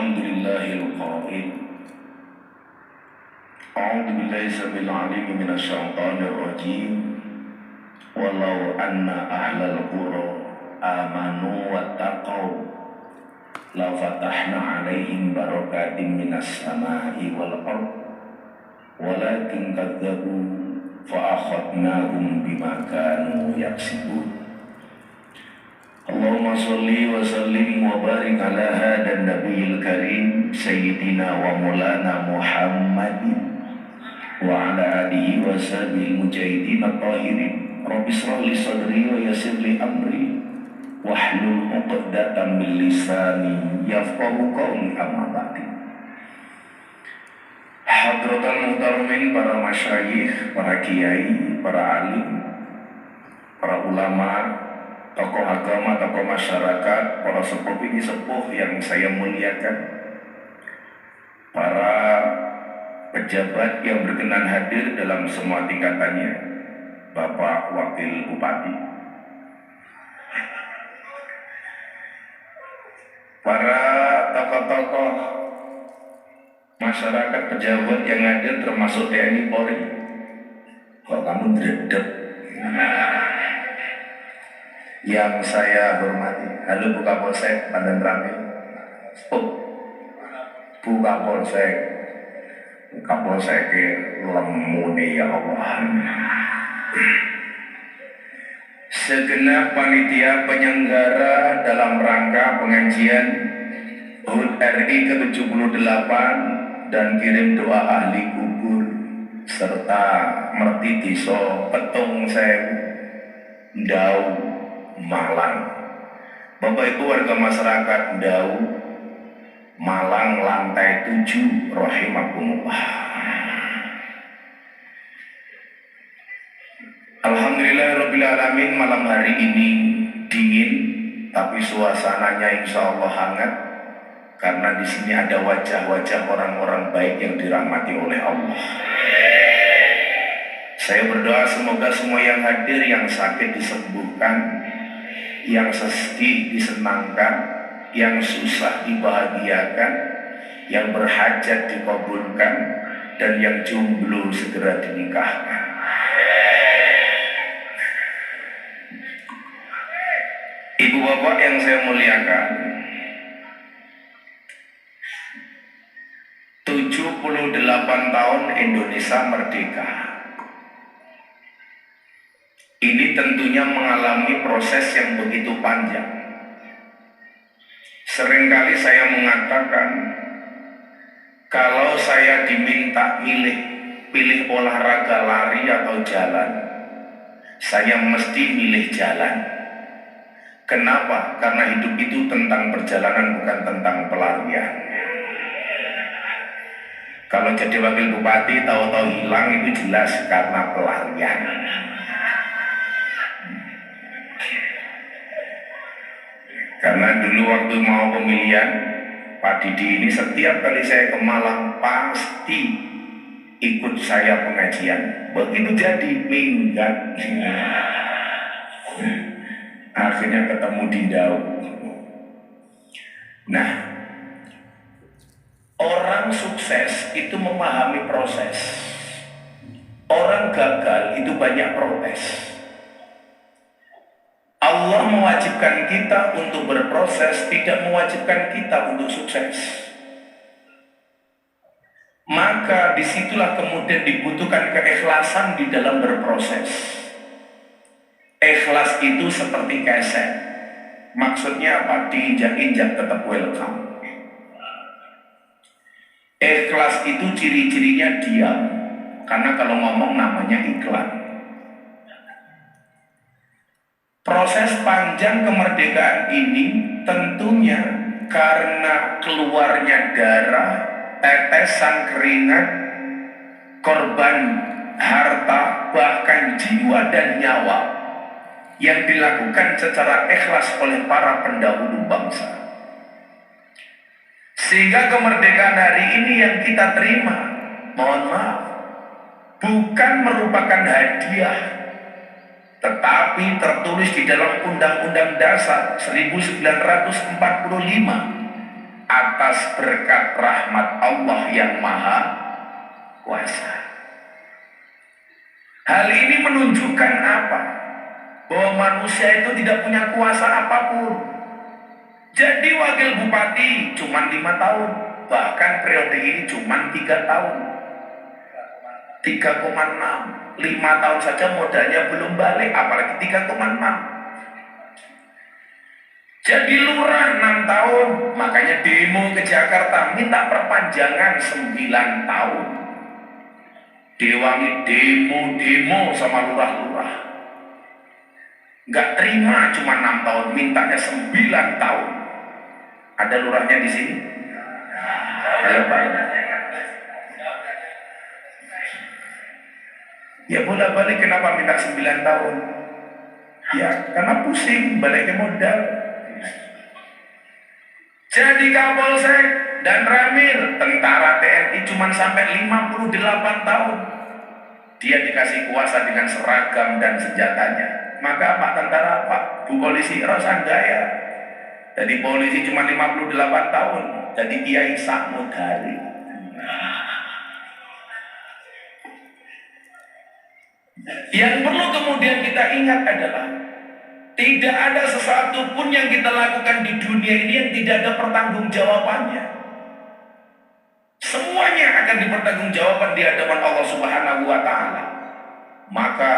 Alhamdulillahil qail. A'udzu billahi samil alim minasy syaithanir rajim. Walau anna ahlal qura amanu wattaqau la fatahna 'alaihim barakatim minas samai wal ard walakin kadzabu fa akhadnahum bima kanu yaksibun. Allahumma sholli wa sallim wa barik ala hadan nabiyil karim sayyidina wa maulana Muhammadin wa ala alihi wa sahbihi mujahidin at-tahirin. Rabbi shrah li sadri wa yassir li amri wahlul 'uqdatam min lisani yafqahu qawli, amma ba'du. Hadratul muhtaramin, para masyayikh, para kiai, para alim, para ulama, tokoh agama, tokoh masyarakat, para sepuh ini sepuh yang saya muliakan, para pejabat yang berkenan hadir dalam semua tingkatannya, Bapak Wakil Bupati, para tokoh-tokoh masyarakat, pejabat yang hadir termasuk TNI Polri. Kok kamu dredeg? Yang saya hormati, halo Bu Kapolsek Pandan Ramil, Bu Kapolsek, Kapolsek lemune ya Allah. Segenap panitia penyelenggara dalam rangka pengajian HUT RI ke-78 dan kirim doa ahli kubur serta merti desa Petung Sewu, Ndau, Malang. Bapak Ibu warga masyarakat Ndau, Malang lantai 7 rahimakumullah. Alhamdulillahirabbil alamin, malam hari ini dingin tapi suasananya insya Allah hangat karena di sini ada wajah-wajah orang-orang baik yang dirahmati oleh Allah. Saya berdoa semoga semua yang hadir, yang sakit disembuhkan, yang sedih disenangkan, yang susah dibahagiakan, yang berhajat dikabulkan, dan yang jomblo segera dinikahkan. Ibu bapak yang saya muliakan, 78 tahun Indonesia merdeka. Ini tentunya mengalami proses yang begitu panjang. Seringkali saya mengatakan, kalau saya diminta pilih olahraga lari atau jalan, saya mesti milih jalan. Kenapa? Karena hidup itu tentang perjalanan, bukan tentang pelarian. Kalau jadi wakil bupati tahu-tahu hilang itu jelas karena pelarian. Karena dulu waktu mau pemilihan, Pak Didi ini setiap kali saya ke Malang pasti ikut saya pengajian. Begitu jadi minggat, akhirnya ketemu di Ndau. Nah, orang sukses itu memahami proses. Orang gagal itu banyak protes. Allah mewajibkan kita untuk berproses, tidak mewajibkan kita untuk sukses. Maka disitulah kemudian dibutuhkan keikhlasan di dalam berproses. Ikhlas itu seperti keset. Maksudnya apa? Diinjak-injak tetap welcome. Ikhlas itu ciri-cirinya diam, karena kalau ngomong namanya iklan. Proses panjang kemerdekaan ini tentunya karena keluarnya darah, tetesan keringat, korban harta, bahkan jiwa dan nyawa yang dilakukan secara ikhlas oleh para pendahulu bangsa. Sehingga kemerdekaan hari ini yang kita terima, mohon maaf, bukan merupakan hadiah, tetapi tertulis di dalam Undang-Undang Dasar 1945 atas berkat rahmat Allah yang maha kuasa. Hal ini menunjukkan apa? Bahwa manusia itu tidak punya kuasa apapun. Jadi wakil bupati cuma 5 tahun, bahkan periode ini cuma 3 tahun, 3,6, 5 tahun saja modalnya belum balik, apalagi 3,6. Jadi lurah 6 tahun, makanya demo ke Jakarta minta perpanjangan 9 tahun. Dewangi demo sama lurah-lurah. Nggak terima cuma 6 tahun, mintanya 9 tahun. Ada lurahnya di sini? Ayo Pak. Ya bolak-balik kenapa minta 9 tahun? Ya karena pusing baliknya modal. Jadi Kapolsek dan Ramil, tentara TNI cuma sampai 58 tahun. Dia dikasih kuasa dengan seragam dan senjatanya. Maka Pak Tentara, Pak Bu Polisi Rosan Gaya. Jadi polisi cuma 58 tahun. Jadi Kiai Samudari. Yang perlu kemudian kita ingat adalah tidak ada sesuatu pun yang kita lakukan di dunia ini yang tidak ada pertanggungjawabannya. Semuanya akan dipertanggungjawabkan di hadapan Allah Subhanahu wa taala. Maka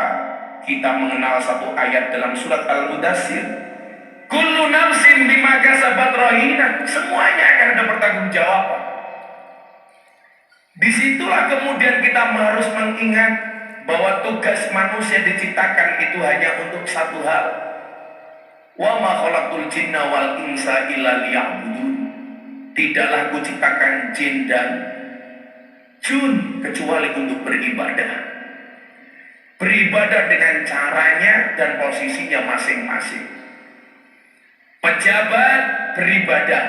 kita mengenal satu ayat dalam surat Al-Mudaththir. Kullu nafsin bima kasabat rahina. Semuanya akan ada pertanggungjawaban. Disitulah kemudian kita harus mengingat bahwa tugas manusia diciptakan itu hanya untuk satu hal. Wa ma khalaqtul jinna wal insa illa liya'budun. Tidaklah kuciptakan jin dan jun kecuali untuk beribadah. Beribadah dengan caranya dan posisinya masing-masing. Pejabat beribadah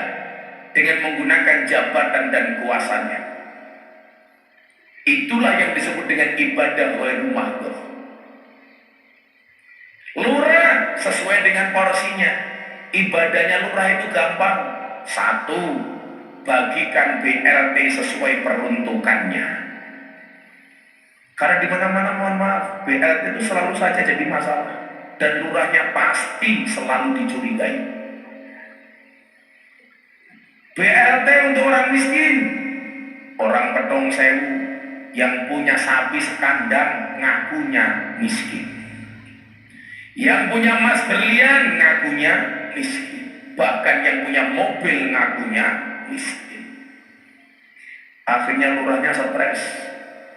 dengan menggunakan jabatan dan kuasanya. Itulah yang disebut dengan ibadah ghairu mahdhur. Lurah sesuai dengan porsinya. Ibadahnya lurah itu gampang. 1, bagikan BLT sesuai peruntukannya. Karena di mana-mana mohon maaf, BLT itu selalu saja jadi masalah dan lurahnya pasti selalu dicurigai. BLT untuk orang miskin, orang Pedong Sewu yang punya sapi sekandang ngakunya miskin. Yang punya emas berlian ngakunya miskin. Bahkan yang punya mobil ngakunya miskin. Akhirnya lurahnya stres.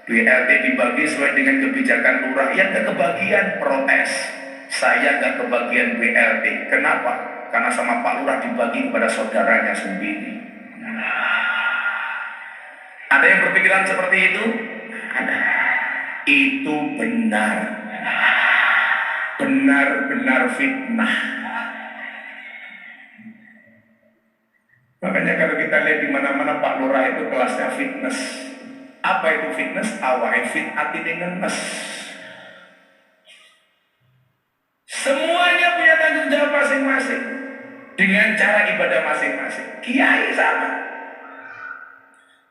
BLT dibagi sesuai dengan kebijakan lurah. Yang kebagian protes. Saya gak kebagian BLT. Kenapa? Karena sama Pak Lurah dibagi kepada saudaranya sendiri. Ada yang berpikiran seperti itu? Ada. Itu benar. Benar-benar fitnah. Makanya kalau kita lihat di mana-mana Pak Lurah itu kelasnya fitness. Apa itu fitness? Awalnya fit hati dengan nes. Semuanya punya tanggung jawab masing-masing dengan cara ibadah masing-masing. Kiai sama.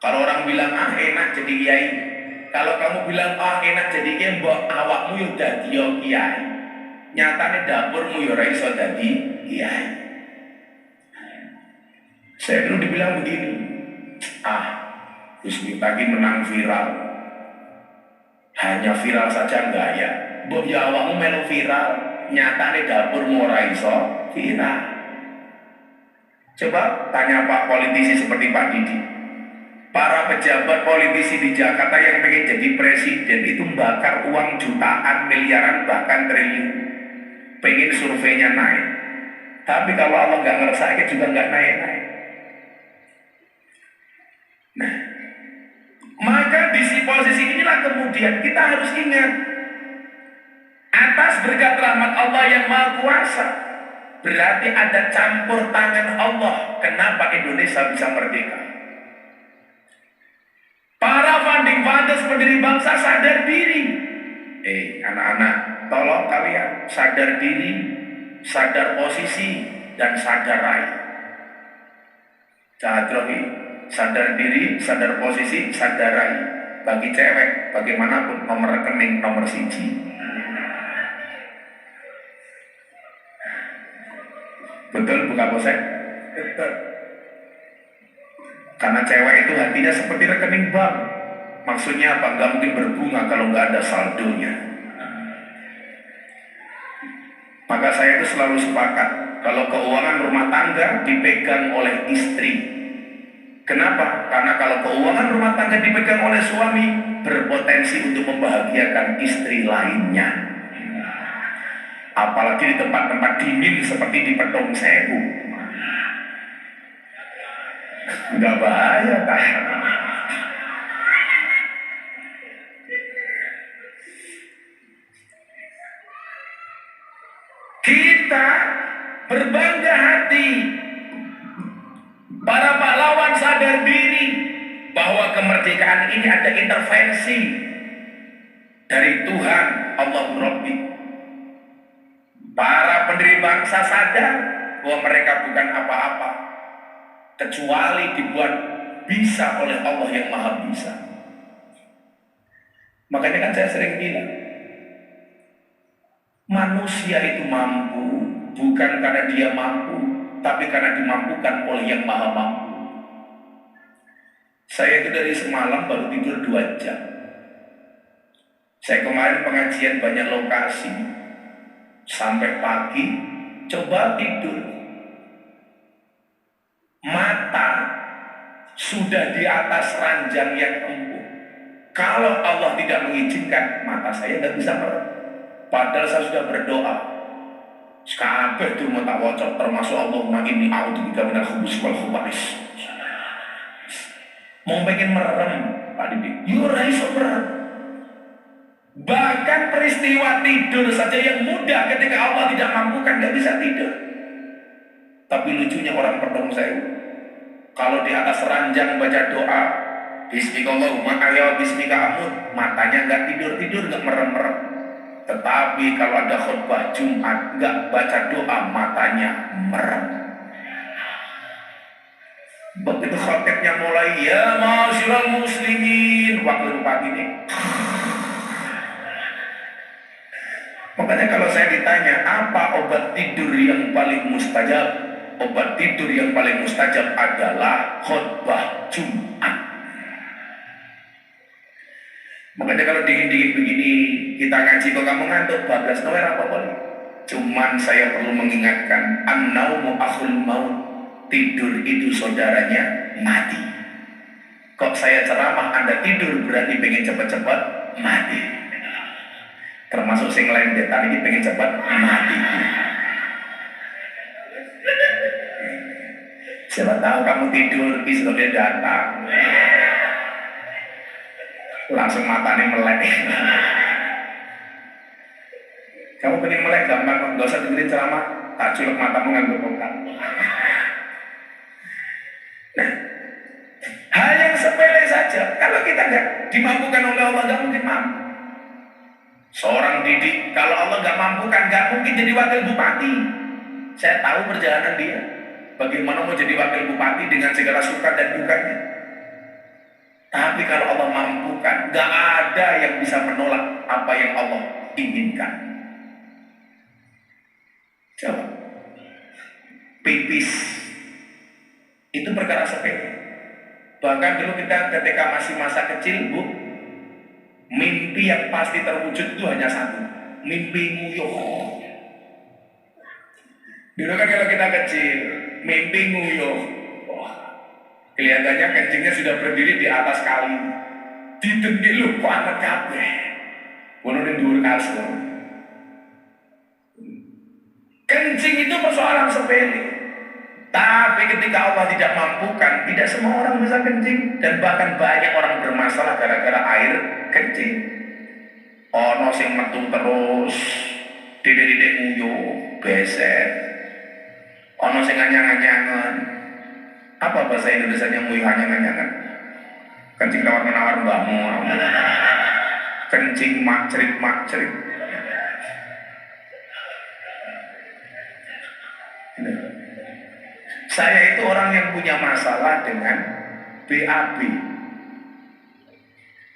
Kalau orang bilang enak jadi kiai, kalau kamu bilang enak jadi kiai, mbok awakmu yo dadi kiai. Nyatane dapurmu yo ora iso dadi kiai. Saya dulu dibilang begini, Gus Miftah menang viral, hanya viral saja enggak ya? Mbok ya awakmu melu viral, nyatane dapurmu ora iso viral. Coba tanya Pak politisi seperti Pak Didi, para pejabat politisi di Jakarta yang pengen jadi presiden itu bakar uang jutaan, miliaran, bahkan triliun, pengen surveinya naik. Tapi kalau Allah nggak ngeresain juga nggak naik-naik. Nah, maka di posisi inilah kemudian kita harus ingat, atas berkat rahmat Allah yang Maha Kuasa, berarti ada campur tangan Allah. Kenapa Indonesia bisa merdeka? Para founding fathers pendiri bangsa sadar diri. Anak-anak, tolong kalian sadar diri, sadar posisi, dan sadar raih. Cahadrohi, sadar diri, sadar posisi, sadar rai. Bagi cewek, bagaimanapun nomor rekening nomor siji. Betul bukan bosek? Betul. Karena cewek itu hatinya seperti rekening bank. Maksudnya apa? Gak mungkin berbunga kalau nggak ada saldonya. Maka saya itu selalu sepakat kalau keuangan rumah tangga dipegang oleh istri. Kenapa? Karena kalau keuangan rumah tangga dipegang oleh suami, berpotensi untuk membahagiakan istri lainnya. Apalagi di tempat-tempat dingin seperti di Petung Sewu. Nggak bahaya kan? Kita berbangga hati. Para pahlawan sadar diri bahwa kemerdekaan ini ada intervensi dari Tuhan Allah Rabbi. Para pendiri bangsa sadar bahwa mereka bukan apa-apa kecuali dibuat bisa oleh Allah yang Maha Bisa. Makanya kan saya sering bilang, manusia itu mampu bukan karena dia mampu, tapi karena dimampukan oleh yang Maha Mampu. Saya itu dari semalam baru tidur 2 jam. Saya kemarin pengajian banyak lokasi, sampai pagi coba tidur. Mata sudah di atas ranjang yang empuk. Kalau Allah tidak mengizinkan, mata saya nggak bisa merem. Padahal saya sudah berdoa. Kabeh itu mau tak wocok, termasuk Allahumma inni a'udzubika minal khubuthi wal khaba'is. Mau pengen merem, Pak Didik. Ora iso merem. Bahkan peristiwa tidur saja yang mudah ketika Allah tidak mampukan nggak bisa tidur. Tapi lucunya orang Petung Sewu, kalau di atas ranjang baca doa Bismikallahumma ahya bismika amut, matanya nggak tidur-tidur, nggak merem-merem. Tetapi kalau ada khutbah Jumat nggak baca doa, matanya merem. Begitu khotibnya mulai, ya ma'asyiral muslimin, wakil bupati ini. Makanya kalau saya ditanya apa obat tidur yang paling mustajab, obat tidur yang paling mustajab adalah khutbah Jumat. Makanya kalau dingin-dingin begini kita ngaji kok kamu ngantuk, 12 nower apa boleh. Cuman saya perlu mengingatkan, an-naumu akhul maut, tidur itu saudaranya mati. Kok saya ceramah Anda tidur berarti pengen cepat-cepat mati. Termasuk sing lain detan ini pengen cepat mati. Siapa tahu kamu tidur pistolnya datang, langsung matanya melek. Kamu pengen melek gampang, nggak usah dengerin ceramah, tak culuk matamu nganggo tongkat. Nah, hal yang sepele saja, kalau kita nggak dimampukan oleh Allah nggak mungkin mampu. Seorang didik, kalau Allah nggak mampukan, nggak mungkin jadi wakil bupati. Saya tahu perjalanan dia, bagaimana mau jadi wakil bupati dengan segala suka dan dukanya. Tapi kalau Allah mampukan, nggak ada yang bisa menolak apa yang Allah inginkan. Coba, pipis itu perkara sepele. Bahkan dulu kita ketika masih masa kecil, Bu, mimpi yang pasti terwujud itu hanya satu, mimpi nguyuh. Dulu kan kalau kita kecil, mimpi nguyuh, kelihatannya kencingnya sudah berdiri di atas kali. Didengki lu kok anak kabeh. Wono ning dhuwur kasur. Kencing itu persoalan sepele. Tapi ketika Allah tidak mampukan, tidak semua orang bisa kencing, dan bahkan banyak orang bermasalah gara-gara air kencing. Ono sing metu terus, dede-dede nguyuh, beset. Ono sing anyang-anyangan. Apa bahasa Indonesianya nguyuh anyang-anyangan? Kencing tawar-menawar mbahmu. Kencing makcerit-makcerit. Saya itu orang yang punya masalah dengan BAB.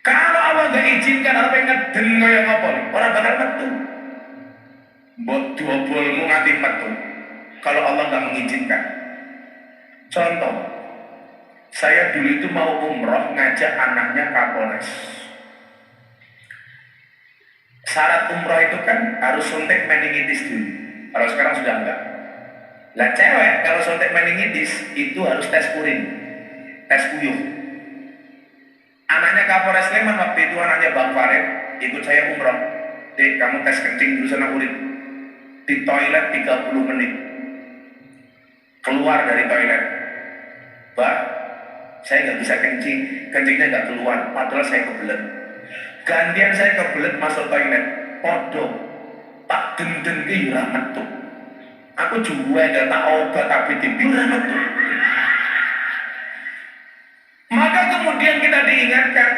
Kalau Allah gak izinkan, apa yang ngeden kaya ngapa? Orang bakal metu. Mbok dobolmu nganti metu. Kalau Allah gak mengizinkan. Contoh, saya dulu itu mau umroh ngajak anaknya Kapolres. Syarat umroh itu kan harus suntik meningitis dulu. Kalau sekarang sudah enggak. Lah cewek kalau suntik meningitis itu harus tes urin, tes puyuh. Anaknya Kapolres Sleman waktu itu, anaknya Bang Farid, ikut saya umroh. Dek, kamu tes kencing dulu sana urin. Di toilet 30 menit. Keluar dari toilet. Bah, saya nggak bisa kencing, kencingnya nggak keluar, padahal saya kebelet. Gantian saya kebelet masuk toilet, podo, tak denden ke ora metu. Aku juga nggak tak obat tapi tipi ora metu. Maka kemudian kita diingatkan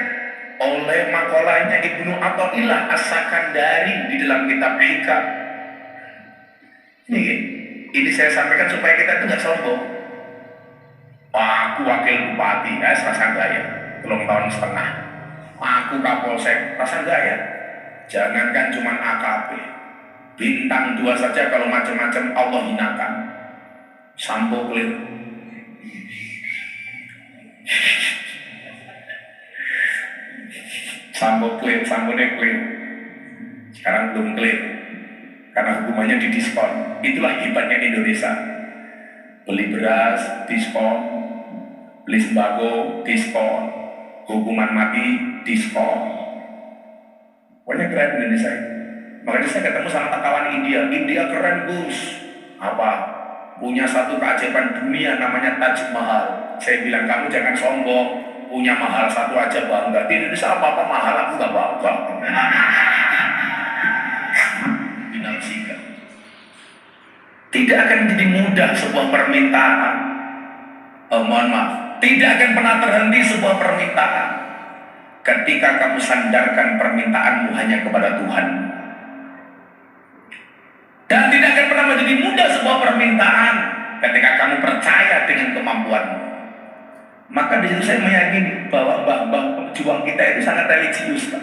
oleh makolahnya Ibnu Athaillah As-Sakandari di dalam kitab Hikam. Ini saya sampaikan supaya kita itu nggak sombong. Aku wakil bupati, rasa gaya, 3 tahun setengah. Aku kapolsek, rasa gaya. Jangankan cuma AKP, bintang 2 saja kalau macam-macam Allah hinakan. Sampo clear. Sampo clear, sampone clear. Sekarang belum clear karena hukumannya didiskon. Itulah hebatnya Indonesia. Beli beras diskon, beli sembako diskon, hukuman mati diskon. Pokoknya keren Indonesia. Makanya saya ketemu sama kawan India. India keren Gus. Apa? Punya satu keajaiban dunia namanya Taj Mahal. Saya bilang kamu jangan sombong. Punya mahal satu aja bangga. Di Indonesia apa-apa mahal aku gak bangga. Tidak akan menjadi mudah sebuah permintaan. Mohon maaf, tidak akan pernah terhenti sebuah permintaan ketika kamu sandarkan permintaanmu hanya kepada Tuhan. Dan tidak akan pernah menjadi mudah sebuah permintaan ketika kamu percaya dengan kemampuanmu. Maka di situ saya meyakini bahwa mbah-mbah pejuang kita itu sangat religius, Pak.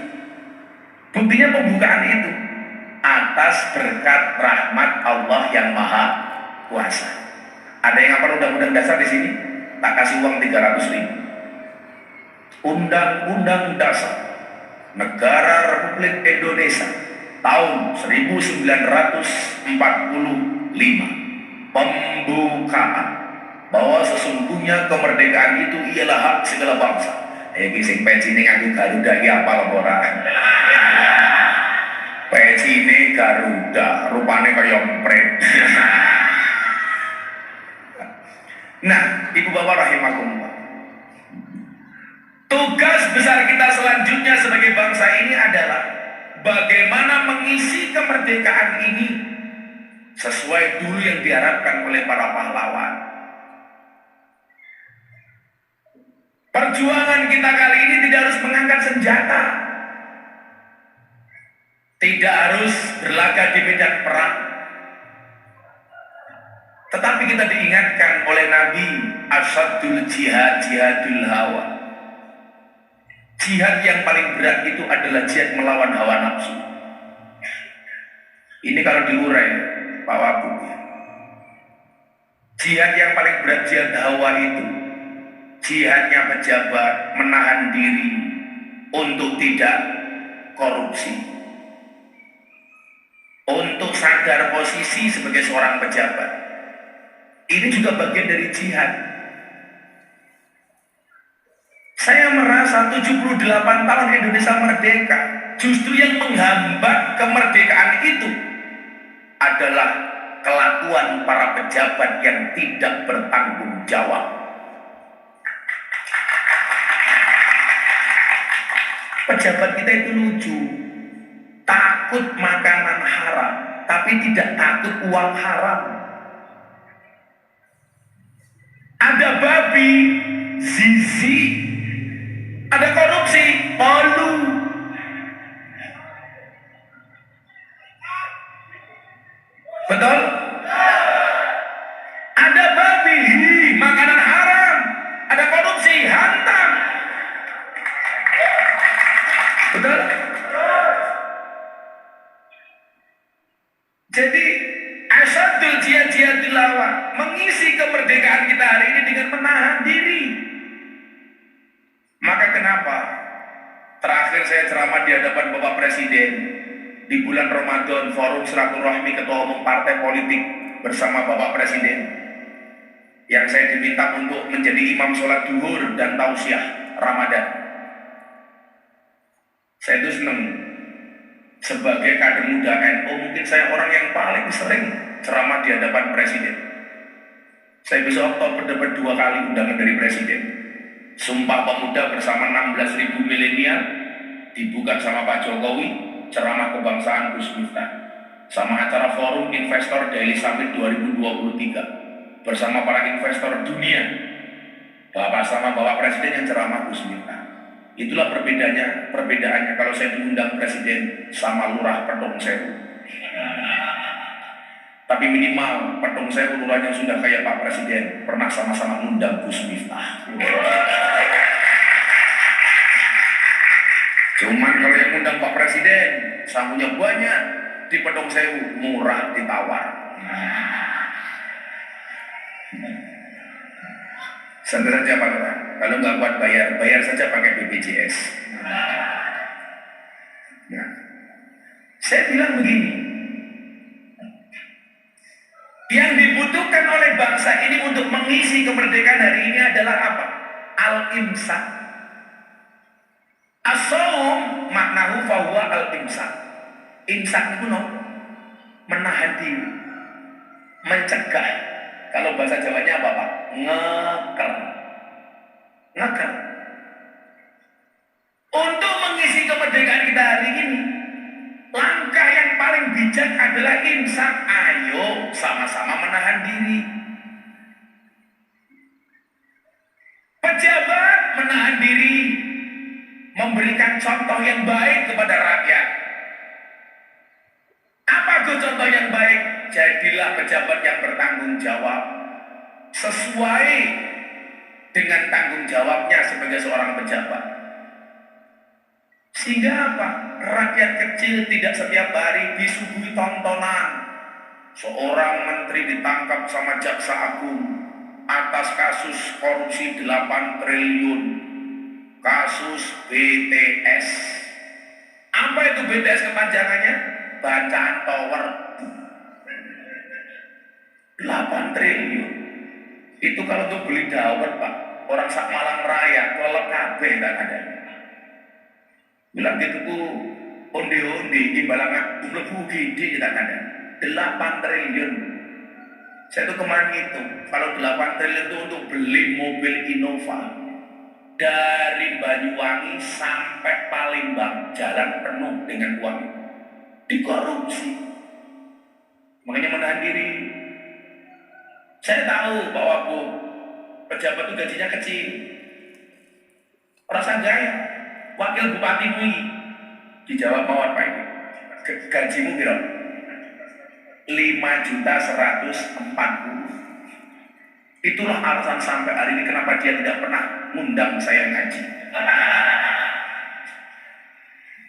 Buktinya pembukaan itu atas berkat rahmat Allah yang Maha Kuasa. Ada yang apa undang-undang dasar di sini? Tak kasih uang 300.000. Undang-undang dasar Negara Republik Indonesia tahun 1945 pembukaan bahwa sesungguhnya kemerdekaan itu ialah hak segala bangsa. Sing peci ini ngaku Garuda iki apal ora? Peci ini Garuda, rupane kaya empret. Nah, Ibu Bapak rahimakumullah. Tugas besar kita selanjutnya sebagai bangsa ini adalah bagaimana mengisi kemerdekaan ini sesuai dulu yang diharapkan oleh para pahlawan. Perjuangan kita kali ini tidak harus mengangkat senjata, tidak harus berlaga di medan perang, tetapi kita diingatkan oleh Nabi, asyadul jihad jihadul hawa. Jihad yang paling berat itu adalah jihad melawan hawa nafsu. Ini kalau diurai Pak Wabub, jihad yang paling berat jihad hawa itu jihadnya pejabat menahan diri untuk tidak korupsi, untuk sadar posisi sebagai seorang pejabat. Ini juga bagian dari jihad. Saya merasa 78 tahun Indonesia merdeka, justru yang menghambat kemerdekaan itu adalah kelakuan para pejabat yang tidak bertanggung jawab. Pejabat kita itu lucu, takut makanan haram, tapi tidak takut uang haram. Ada babi, zizi, ada korupsi, polu. Betul? Ada babi, kenapa? Terakhir saya ceramah di hadapan Bapak Presiden di bulan Ramadan, forum silaturahmi ketua umum partai politik bersama Bapak Presiden, yang saya diminta untuk menjadi imam sholat duhur dan tausiah Ramadan. Saya itu senang. Sebagai kader muda NU, mungkin saya orang yang paling sering ceramah di hadapan Presiden. Saya bisa Oktober dapat 2 kali undangan dari Presiden. Sumpah Pemuda bersama 16.000 milenial dibuka sama Pak Jokowi, ceramah kebangsaan Gus Miftah, sama acara Forum Investor Daily Summit 2023 bersama para investor dunia, Bapak sama Bapak Presiden yang ceramah Gus Miftah. Itulah perbedaannya kalau saya diundang Presiden sama Lurah Petung Sewu. Tapi minimal Petung Sewu lurahnya sudah kayak Pak Presiden, pernah sama-sama undang Gus Miftah. Cuman kalau yang undang Pak Presiden, sangunya banyak, di Petung Sewu murah ditawar. Santai saja Pak Lurah, kalau nggak kuat bayar saja pakai BPJS. Nah, saya bilang begini, yang dibutuhkan oleh bangsa ini untuk mengisi kemerdekaan hari ini adalah apa? Al-imsak. As-saum maknahu fahuwa al-imsak. Imsak itu menahan diri, mencegah. Kalau bahasa Jawanya apa Pak? Ngeker. Untuk mengisi kemerdekaan kita hari ini, langkah yang paling bijak adalah imsak. Ayo sama-sama menahan diri. Pejabat menahan diri, memberikan contoh yang baik kepada rakyat. Apa itu contoh yang baik? Jadilah pejabat yang bertanggung jawab, sesuai dengan tanggung jawabnya sebagai seorang pejabat. Sehingga apa? Rakyat kecil tidak setiap hari disuguhi tontonan seorang menteri ditangkap sama jaksa agung atas kasus korupsi 8 triliun, kasus BTS. Apa itu BTS kepanjangannya? Bacaan tower. 8 triliun. Itu kalau untuk beli dawet Pak, orang sak Malang Raya kelelep kabeh tak ada. Bilang gitu ku onde-onde imbalangan mlebu gede tak ada. 8 triliun. Saya tuh kemarin itu, kalau 8 triliun itu untuk beli mobil Innova dari Banyuwangi sampai Palembang, jalan penuh dengan uang itu. Dikorupsi. Makanya menahan diri. Saya tahu bahwa pejabat itu gajinya kecil. Rasa gaya. Wakil Bupati Mui dijawab mawar Pak ini. Gajimu kira 5.140.000. Itulah alasan sampai hari ini kenapa dia tidak pernah ngundang saya ngaji.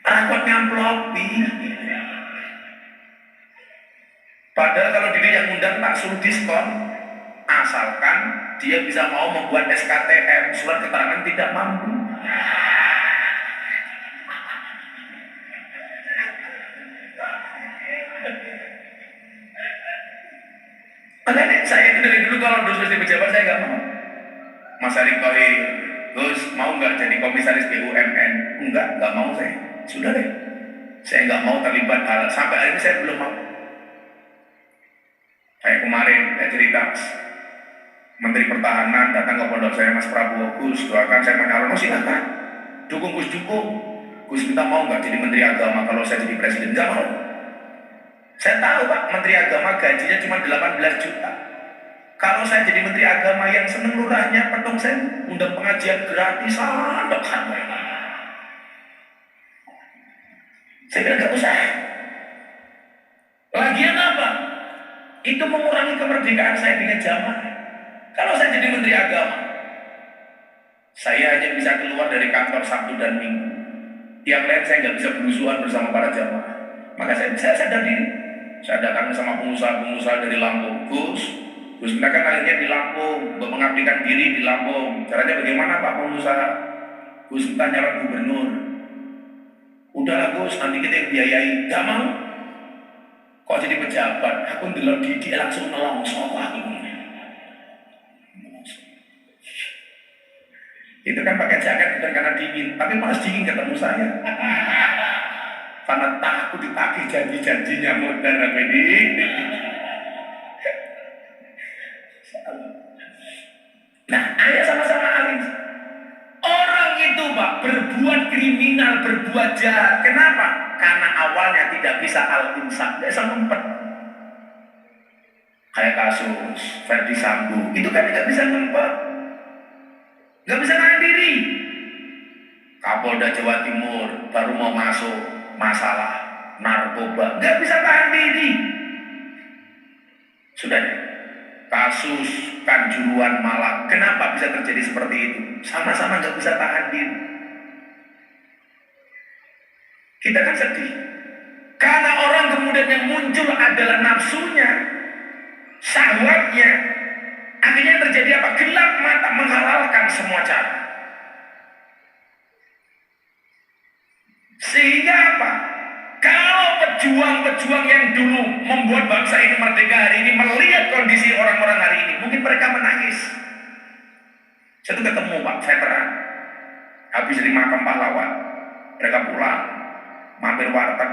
Rakot ngamplopi. Padahal kalau dia yang ngundang tak suruh diskon, asalkan dia bisa mau membuat SKTM, surat keterangan tidak mampu. Makanya saya itu dari dulu kalau Gus jadi pejabat saya nggak mau. Mas Erick Thohir, Gus mau nggak jadi komisaris BUMN? Nggak mau saya. Sudah deh, saya nggak mau terlibat hal sampai hari ini saya belum mau. Saya kemarin saya cerita, Menteri Pertahanan datang ke pondok saya, Mas Prabowo, Gus doakan saya menyalon, silakan, dukung Gus dukung. Gus kita mau nggak jadi Menteri Agama kalau saya jadi Presiden? Nggak mau. Saya tahu Pak, Menteri Agama gajinya cuma 18 juta. Kalau saya jadi Menteri Agama yang seneng lurahnya Petung Sewu, undang pengajian gratisan, saya bilang nggak usah. Lagian apa? Itu mengurangi kemerdekaan saya dengan jamaah. Kalau saya jadi Menteri Agama, saya hanya bisa keluar dari kantor Sabtu dan Minggu. Yang lain saya nggak bisa berusuhan bersama para jamaah. Maka saya sadar diri. Saya datang sama pengusaha-pengusaha dari Lampung. Gus kita kan akhirnya di Lampung, untuk mengabdikan diri di Lampung. Caranya bagaimana Pak pengusaha? Gus minta nyalon gubernur. Udahlah Gus, nanti kita yang biayai. Gak mau. Kok jadi pejabat? Aku ndelok dia langsung nelongso aku. Itu kan pakai jaket bukan karena dingin, tapi pas dingin ketemu saya. Karena takut ditagih janji-janjinya modern ini. Nah, ayo sama-sama alim. Orang itu Pak berbuat kriminal, berbuat jahat. Kenapa? Karena awalnya tidak bisa al-insaf, tidak bisa ngumpet. Kayak kasus Ferdi Sambo, itu kan tidak bisa ngumpet, nggak bisa nahan diri. Kapolda Jawa Timur baru mau masuk masalah narkoba, nggak bisa tahan diri. Sudah deh. Kasus Kanjuruhan Malang, kenapa bisa terjadi seperti itu? Sama-sama nggak bisa tahan diri. Kita kan sedih karena orang kemudian yang muncul adalah nafsunya, syahwatnya. Akhirnya terjadi apa? Gelap mata menghalalkan semua cara. Sehingga apa? Kalau pejuang-pejuang yang dulu membuat bangsa ini merdeka hari ini melihat kondisi orang-orang hari ini, mungkin mereka menangis. Saya tuh ketemu Pak veteran, habis dari makam pahlawan, mereka pulang, mampir warteg,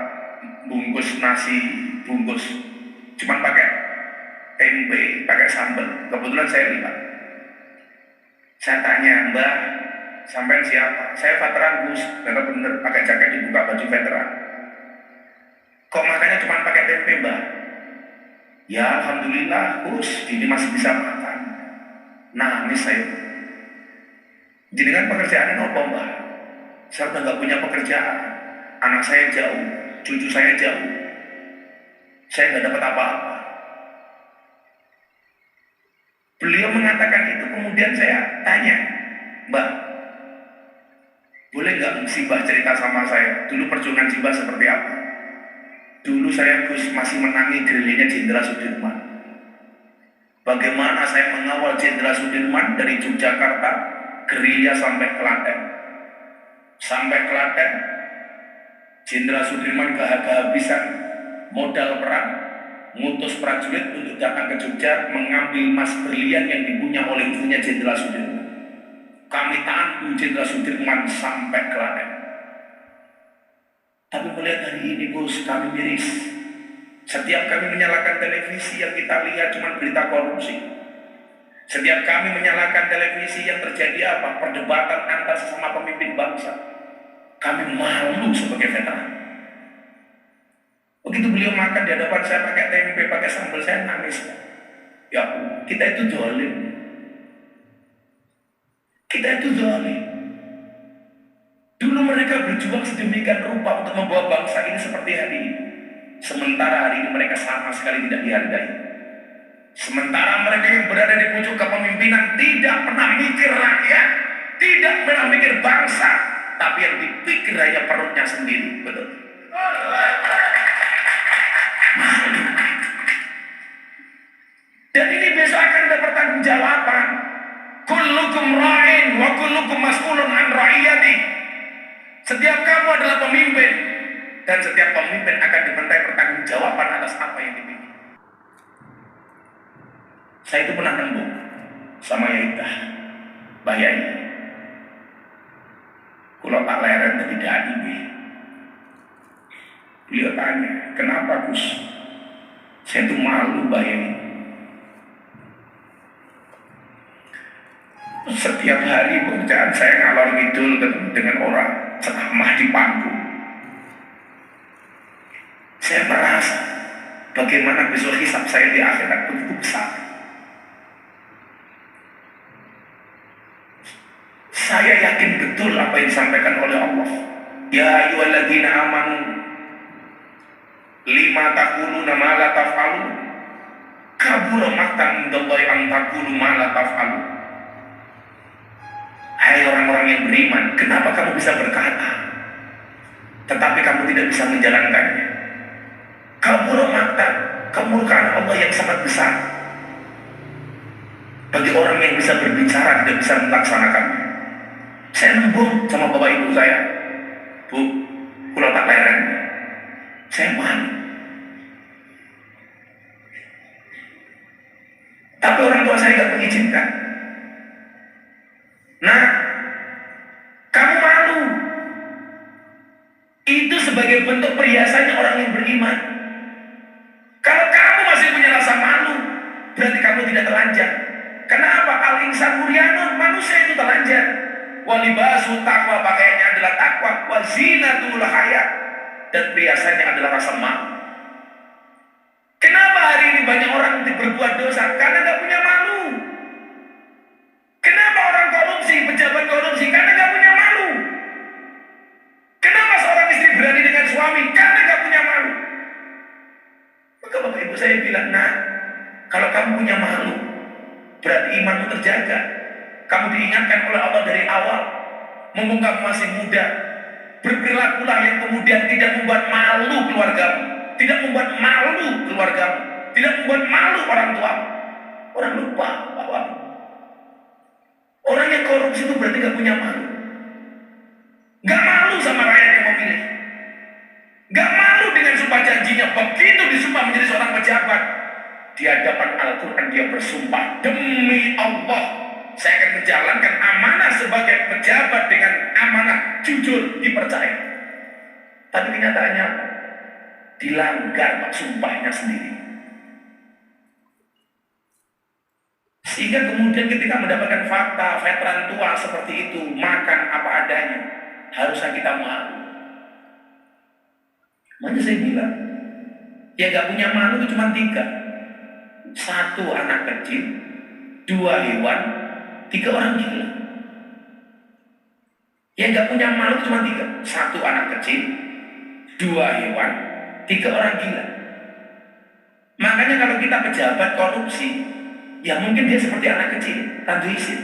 bungkus nasi, bungkus, cuman pakai tempe, pakai sambal. Kebetulan saya lihat. Saya tanya, Mbak, sampai siapa? Saya veteran Gus, ternyata bener pakai jaket dibuka baju veteran. Kok makannya cuma pakai tempe Mbak? Ya Alhamdulillah Gus, ini masih bisa makan. Nangis saya. Jadi kan pekerjaannya apa Mbak? Saya udah gak punya pekerjaan. Anak saya jauh, cucu saya jauh. Saya gak dapat apa-apa. Beliau mengatakan itu, kemudian saya tanya, Mbak, boleh gak Simbah cerita sama saya? Dulu perjuangan Simbah seperti apa? Dulu saya Gus masih menangi gerilyanya Jenderal Sudirman. Bagaimana saya mengawal Jenderal Sudirman dari Yogyakarta, gerilya sampai Klaten. Sampai Klaten, Jenderal Sudirman kehabisan modal perang, ngutus prajurit untuk datang ke Jogja mengambil emas berlian yang dipunya oleh ibunya Jenderal Sudirman. Kami tahan Jenderal Sudirman sampai Klaten. Tapi melihat hari ini Gus, kami miris. Setiap kami menyalakan televisi yang kita lihat cuma berita korupsi. Setiap kami menyalakan televisi yang terjadi apa? Perdebatan antar sesama pemimpin bangsa. Kami malu sebagai veteran. Begitu beliau makan di hadapan saya pakai tempe, pakai sambal, saya nangis. Ya, kita itu zalim. Kita itu zalim. Dulu mereka berjuang sedemikian rupa untuk membawa bangsa ini seperti hari ini. Sementara hari ini mereka sama sekali tidak dihargai. Sementara mereka yang berada di pucuk kepemimpinan tidak pernah mikir rakyat, tidak pernah mikir bangsa, tapi yang dipikir hanya perutnya sendiri. Betul. Dan ini besok akan ada pertanggungjawaban. Kullukum ra'in wa kullukum mas'ulun an ra'iyati. Setiap kamu adalah pemimpin, dan setiap pemimpin akan dimintai pertanggungjawaban atas apa yang dipimpin. Saya itu pernah nembung sama Yaitah, Mbah Yai. Kalau tak leren dari dadi ini, beliau tanya, kenapa Gus? Saya itu malu Mbah Yai. Setiap hari pekerjaan saya ngalor ngidul dengan orang ceramah di panggung. Saya merasa bagaimana besok hisab saya di akhirat begitu besar. Saya yakin betul apa yang disampaikan oleh Allah. Ya ayyuhalladzina amanu lima taquluna ma la taf'alun. Kabura maqtan indallahi an taqulu ma la taf'alun. Hai orang-orang yang beriman, kenapa kamu bisa berkata tetapi kamu tidak bisa menjalankannya? Kabura maqtan, kemurkaan Allah yang sangat besar bagi orang yang bisa berbicara tidak bisa melaksanakannya. Saya nembung sama bapak ibu saya, Bu, kalau tak leren, saya malu. Tapi orang tua saya nggak mengizinkan. Nah, kamu malu. Itu sebagai bentuk perhiasannya orang yang beriman. Kalau kamu masih punya rasa malu, berarti kamu tidak telanjang. Kenapa? Al-insan muryanun, manusia itu telanjang. Walibasu taqwa, pakaiannya adalah takwa. Wazinatul haya, dan perhiasannya adalah rasa malu. Kenapa hari ini banyak orang berbuat dosa? Karena nggak punya malu. Kenapa orang korupsi, pejabat korupsi? Karena nggak punya malu. Kenapa seorang istri berani dengan suami? Karena nggak punya malu. Maka bapak ibu saya bilang, nah, kalau kamu punya malu, berarti imanmu terjaga. Kamu diingatkan oleh Allah dari awal. Mumpung kamu masih muda, berperilakulah yang kemudian tidak membuat malu keluargamu, tidak membuat malu keluargamu, tidak membuat malu orang tuamu. Orang lupa bahwa orang yang korupsi itu berarti gak punya malu. Gak malu sama rakyat yang memilih. Gak malu dengan sumpah janjinya. Begitu disumpah menjadi seorang pejabat, di hadapan Al-Quran dia bersumpah, demi Allah, saya akan menjalankan amanah sebagai pejabat dengan amanah jujur, dipercaya. Tapi kenyataannya dilanggar Pak sumpahnya sendiri. Sehingga kemudian ketika mendapatkan fakta veteran tua seperti itu, makan apa adanya, harusnya kita malu. Makanya saya bilang, yang gak punya malu itu cuma 3. 1 anak kecil, 2 hewan, 3 orang gila. Yang gak punya malu itu cuma 3. 1 anak kecil, 2 hewan, 3 orang gila. Makanya kalau kita pejabat korupsi, ya mungkin dia seperti anak kecil, Tantu Isin.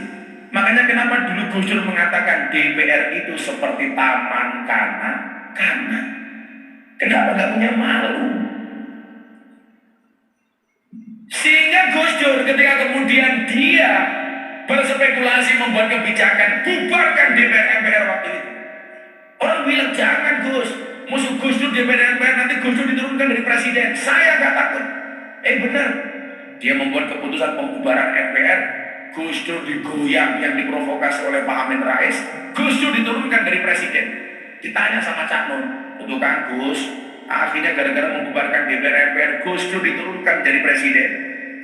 Makanya kenapa dulu Gus Dur mengatakan DPR itu seperti taman kanak-kanak. Kenapa gak punya malu? Sehingga Gus Dur ketika kemudian dia berspekulasi membuat kebijakan bubarkan DPR MPR waktu itu, orang bilang jangan Gus, musuh Gus Dur DPR MPR, nanti Gus Dur diturunkan dari presiden. Saya gak takut. Benar, dia membuat keputusan pembubaran MPR. Gus Dur digoyang yang diprovokasi oleh Pak Amin Rais. Gus Dur diturunkan dari presiden. Ditanya sama Cak Nun, untuk Kang Gus, akhirnya gara-gara membubarkan DPR MPR, Gus Dur diturunkan dari presiden.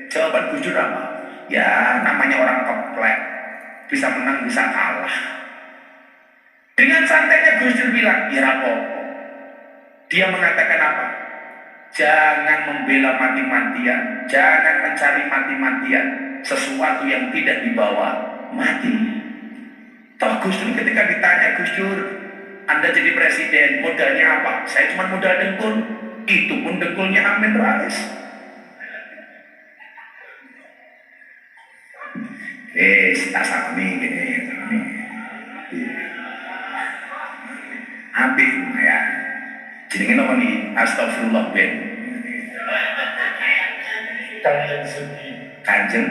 Jawaban Gus Dur apa? Ya namanya orang keplek, bisa menang bisa kalah. Dengan santainya Gus Dur bilang, ya rapo. Dia mengatakan apa? Jangan membela mati-matian, jangan mencari mati-matian sesuatu yang tidak dibawa mati. Toh Gus Dur ketika ditanya, Gus Dur, Anda jadi presiden, modalnya apa? Saya cuma modal dengkul. Itu pun dengkulnya Amin Rais. Tak sama nih gini. Habis ya. Jadi apa nih? Astagfirullah ben. Kanjeng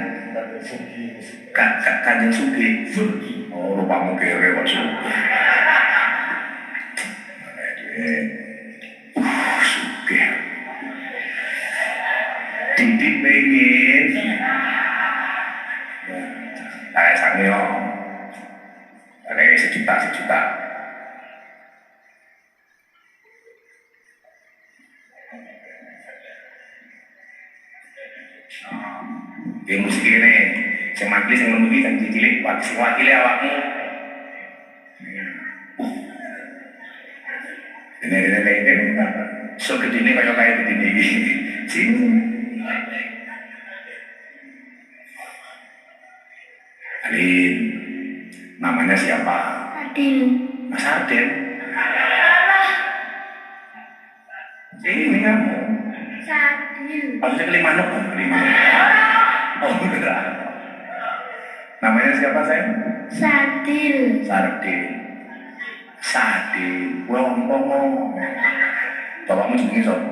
Sugi. Oh, lupamu kere kok Sugi. Sugi. Didik pengen. Saya sanggeo. Ada sejuta. Di musik ini, saya makli, saya ngeluhi, saya cilik, wakili awakmu. Ini, so gede ini kayak begini. Sini. Alin, namanya siapa? Adil. Mas Arden. Ini kamu. Sadil. Maksudnya kelima. Oh beneran. Namanya siapa saya? Sadil. Sadil. Ngomong. Bapakmu jenenge sapa?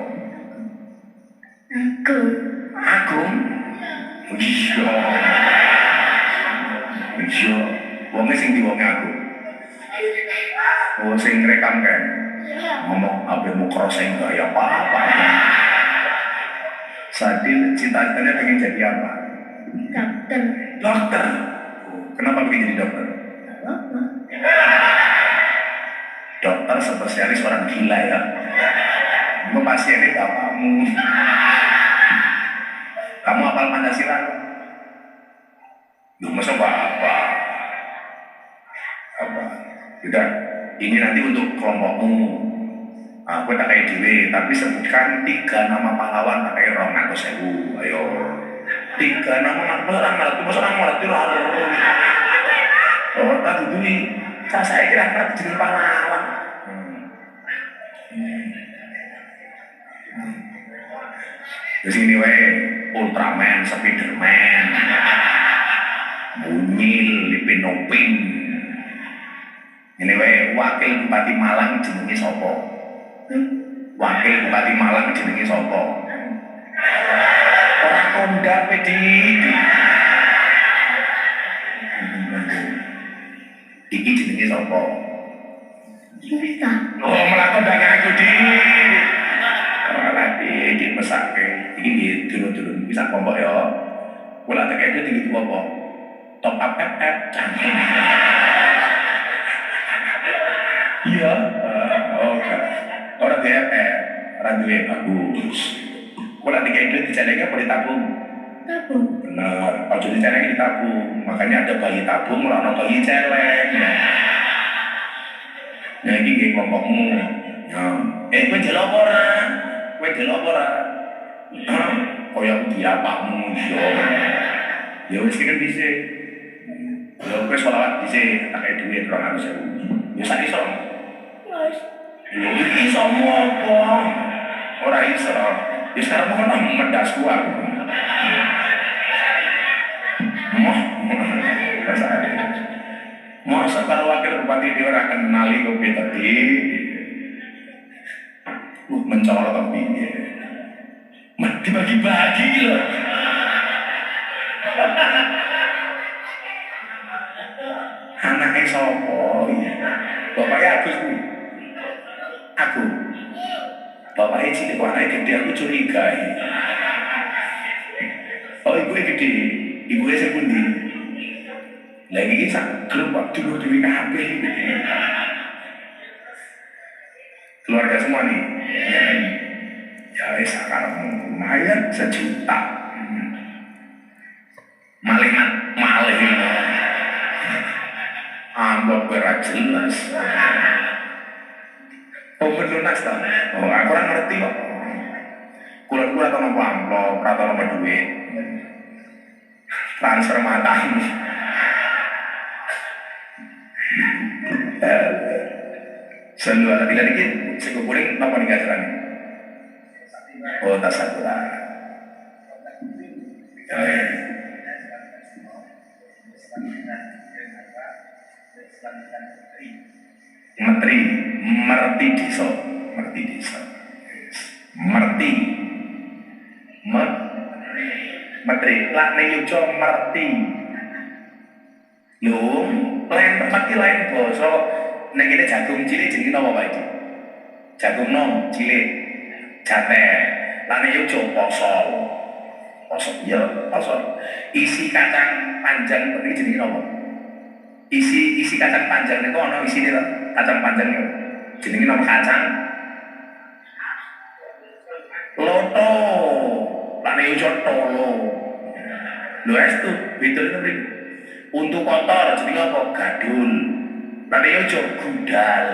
Agung. Iya. Wonge sing diwonge aku. Oh, sing rekam kan? Iya. Ngomong HP-mu crossing gak ya apa-apa. Sadil cita-citanya pengen jadi apa? Dokter. Dokter. Kenapa pengen jadi dokter? Apa? Dokter spesialis orang gila ya. Gue pasiennya bapakmu. Kamu hafal Pancasila? Lu masa apa? Apa? Udah, ini nanti untuk kelompokmu. Aku tak kayak dewe, tapi sebutkan 3 nama pahlawan tak kayak 200.000. Ayo, 3 nama pahlawan, masa orang ngerti lah. Oh, tak dulu saya kira ngerti jadi pahlawan. Di sini wae Ultraman, Spiderman, Munyil, Lipin Noping. Ini wae wakil Bupati Malang jenenge sapa? Wakil Bupati Malang jenenge sapa? Ora kondang PDIP. Iki jenenge sapa? Bisa. Oh, malah kondang aku di. Lagi di mesake. Iki dulu-dulu bisa kelompok ya. Kula tekeke tinggi tua apa? Top up FF canggih. Iya. Oke. Orang DFF, orang duwe bagus. Kula tekeke dijaleke apa ditabung? Tabung. Benar. Ojo dicelenge ditabung. Makanya ada bayi tabung, ora ono bayi celeng. Nah, iki nggih kelompokmu. Ya. Kowe delok apa ora? Kowe delok apa ora? Kaya diapakmu yo. Ya wis kan bisa. Ya kowe selawat dhisik tak kei dhuwit 200.000. Ya sak iso. Wes. Ya iki iso apa? Ora iso. Ya sekarang mau nang medasku aku. Masa kalau wakil bupati dia orang kenali kopi tadi mencolok tapi dibagi-bagi loh. Anaknya sopo ya. Bapaknya Agus nih. Aku bapaknya cilik kok anaknya gede, aku curiga ya. Oh ibunya gede, ibunya sepundi. Lagi ini sak grup waktu dulu di KB. Keluarga semua nih. Ya sekarang lumayan 1 juta. Maling. Amplop berat jelas. Oh berlunas tau. Oh aku orang ngerti kok. Kulit atau nomor amplop, atau nomor duit. Transfer matang. Selalu ada tidak dikit, sego kuning apa nih gajaran? Oh tak sakura. Merti desa. Metri, lah neyujo merti. Lho, lain tempat ki lain basa. Nek kene jagung cilik jenenge napa wae iki? Jagung nom cilik. Jate. Lan yo posol. Posol ya, posol. Isi kacang panjang penting jenenge napa? Isi kacang panjang niku ana isine to. Kacang panjang niku. Jenenge napa kacang? Loto. Lan yo tolo. Lho estu, bedone mriki. Untuk kotor jenenge apa? Gadul. Lane yo gudal.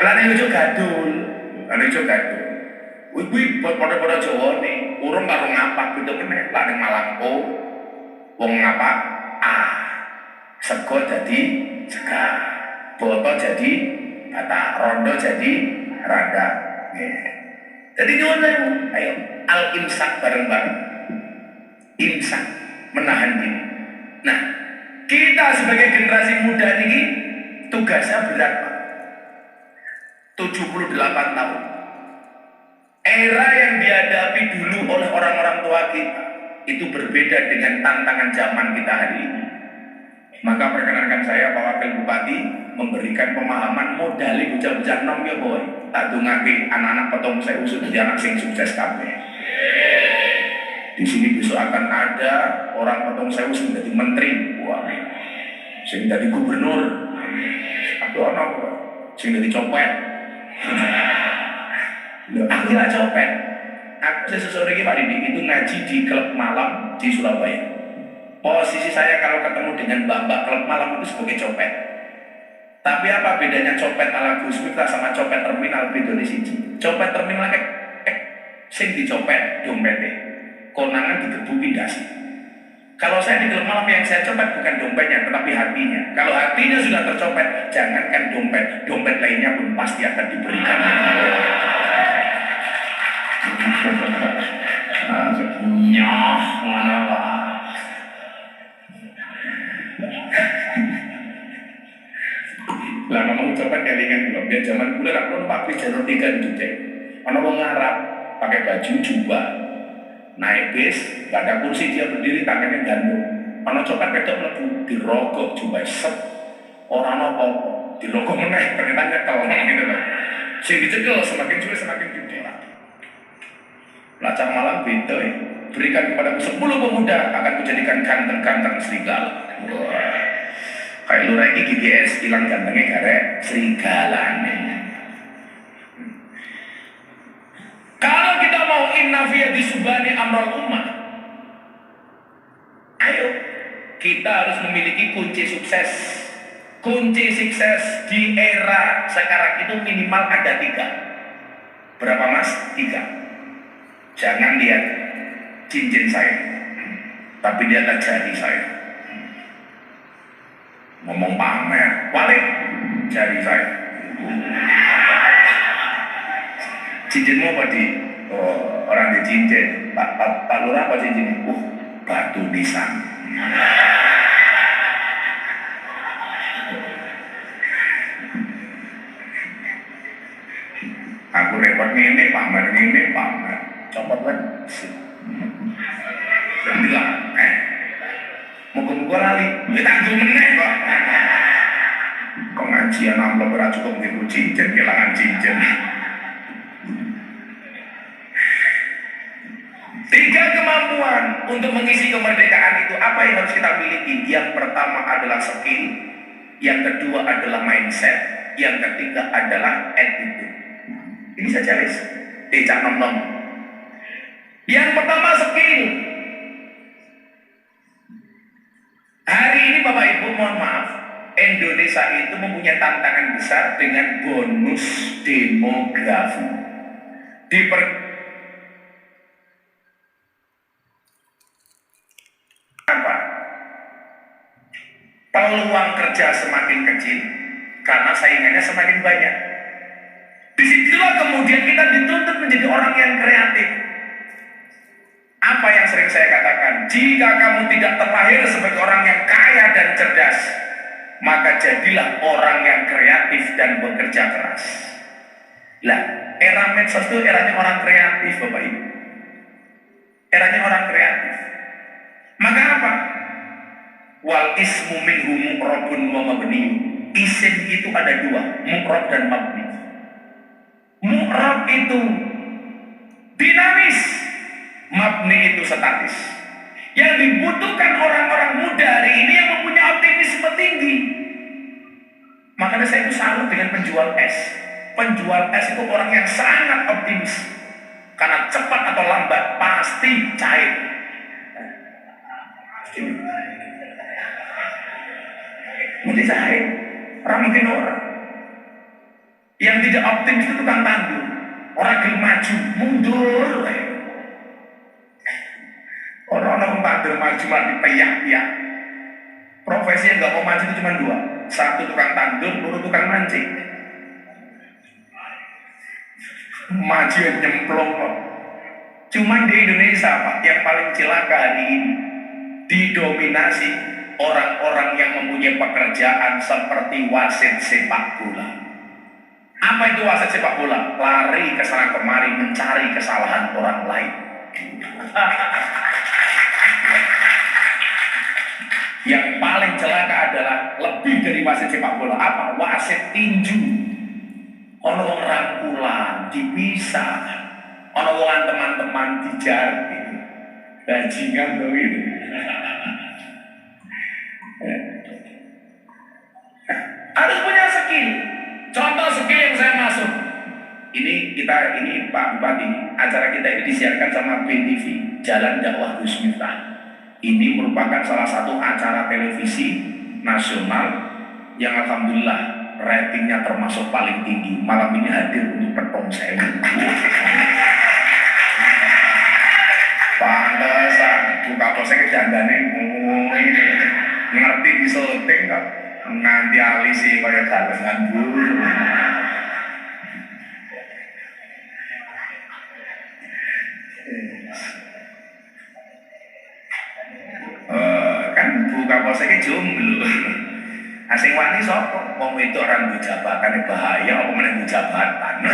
Lane yo gadul. Kuwi padha-padha Jawa nih. Urung karo ngapak gitu meneh. Lane Malangko. Wong ngapak sego jadi sega. Boto jadi bata. Rondo jadi randa. Jadi nyuwun ayo al-imsak bareng-bareng. Imsak menahan diri. Nah, kita sebagai generasi muda ini tugasnya berat Pak. 78 tahun. Era yang dihadapi dulu oleh orang-orang tua kita itu berbeda dengan tantangan zaman kita hari ini. Maka perkenankan saya Pak Wakil Bupati memberikan pemahaman modali bocah-bocah nom ya boy. Tak dungake anak-anak petong saya usut jadi anak sing sukses kabeh. Di sini besok akan ada orang petong saya usut jadi menteri, wah, sing jadi gubernur, atau anak sing jadi copet. Loh, aku tidak copet. Aku sesore ini Pak Didi itu ngaji di klub malam di Surabaya. Posisi saya kalau ketemu dengan mbak-mbak klub malam itu sebagai copet. Tapi apa bedanya copet ala Gus Miftah sama copet terminal bedone siji? Copet terminal sing dicopet dompetnya, konangan digebuki dasi. Kalau saya di klub malam yang saya copet bukan dompetnya tetapi hatinya. Kalau hatinya sudah tercopet, jangankan dompet, dompet lainnya pun pasti akan diberikan. Nyoh, mana lah. Lah ngomong copet kelingan belum? Dia zaman kuliah aku pakai jalur 3 di Jogja. Ono wong Arab pakai baju jubah, naik bis, gak ada kursi dia berdiri tangannya gandung. Ono copet pedok mlebu dirogok jubah sep. Orang apa-apa dirogok meneh ternyata nyekel gitu loh. Sing dicekel semakin suwe semakin gede. Lacak malam beda ya. Berikan kepadaku 10 pemuda akan kujadikan ganteng-ganteng serigala. Wah. Kayak lu lagi GGS hilang gantengnya karek serigala. Kalau kita mau innafiyah disubani amral ummah, ayo kita harus memiliki kunci sukses. Kunci sukses di era sekarang itu minimal ada 3. Berapa mas? 3. Jangan lihat cincin saya, tapi lihatlah jari saya. Ngomong pamer, balik jari saya. Cincinmu apa di? Oh, orang di cincin. Pak Lurah apa cincin? Batu nisan. Aku repot ini pamer. Copot kan? Bilang, muka-muka lali, kita tanggung meneh kok. Pengajian amplop ora cukup niku cincin, kehilangan cincin. 3 kemampuan untuk mengisi kemerdekaan itu apa yang harus kita miliki? Yang pertama adalah skill, yang kedua adalah mindset, yang ketiga adalah attitude. Ini saja guys, tidak nom-nom. Yang pertama skill. Hari ini Bapak Ibu mohon maaf, Indonesia itu mempunyai tantangan besar dengan bonus demografi. Apa? Peluang kerja semakin kecil karena saingannya semakin banyak. Disitulah kemudian kita dituntut menjadi orang yang kreatif. Apa yang sering saya katakan, jika kamu tidak terlahir sebagai orang yang kaya dan cerdas, maka jadilah orang yang kreatif dan bekerja keras. Lah, era medsos itu eranya orang kreatif Bapak Ibu. Eranya orang kreatif. Maka apa? Wal ismu minhu mu'rabun wa mabni. Isim itu ada 2, mu'rab dan mabni. Mu'rab itu dinamis, mabni itu statis. Yang dibutuhkan orang-orang muda hari ini yang mempunyai optimisme tinggi. Makanya saya itu salut dengan penjual es. Penjual es itu orang yang sangat optimis. Karena cepat atau lambat pasti cair. Mungkin cair, orang mungkin orang. Yang tidak optimis itu tukang tandu. Orang gelem maju, mundur. Orang-orang tandur maju mati piyak-piyak. Profesi yang nggak mau maju itu cuma 2. 1 tukang tandur, 2 tukang mancing. Maju yang nyemplung kok. Cuman di Indonesia Pak, yang paling celaka hari ini didominasi orang-orang yang mempunyai pekerjaan seperti wasit sepak bola. Apa itu wasit sepak bola? Lari ke sana kemari mencari kesalahan orang lain. Yang paling celaka adalah lebih dari wasit sepak bola. Apa? Wasit tinju. Ono wong rangkulan, dipisah. Ono wong teman-teman dijarti. Bajingan tuh itu. Harus punya skill. Contoh skill yang saya masuk. Ini Pak Bupati, acara kita ini disiarkan sama BTV, Jalan Dakwah Gus Miftah. Ini merupakan salah satu acara televisi nasional yang alhamdulillah ratingnya termasuk paling tinggi. Malam ini hadir untuk petong saya. Pantesan buka posek dandane ini ngerti di syuting kok nganti alisi kaya galengan buru. Kan buka poseke jomblo. Asing wani sapa? Wong wedok ora duwe jabatan bahaya apa meneh jabatan.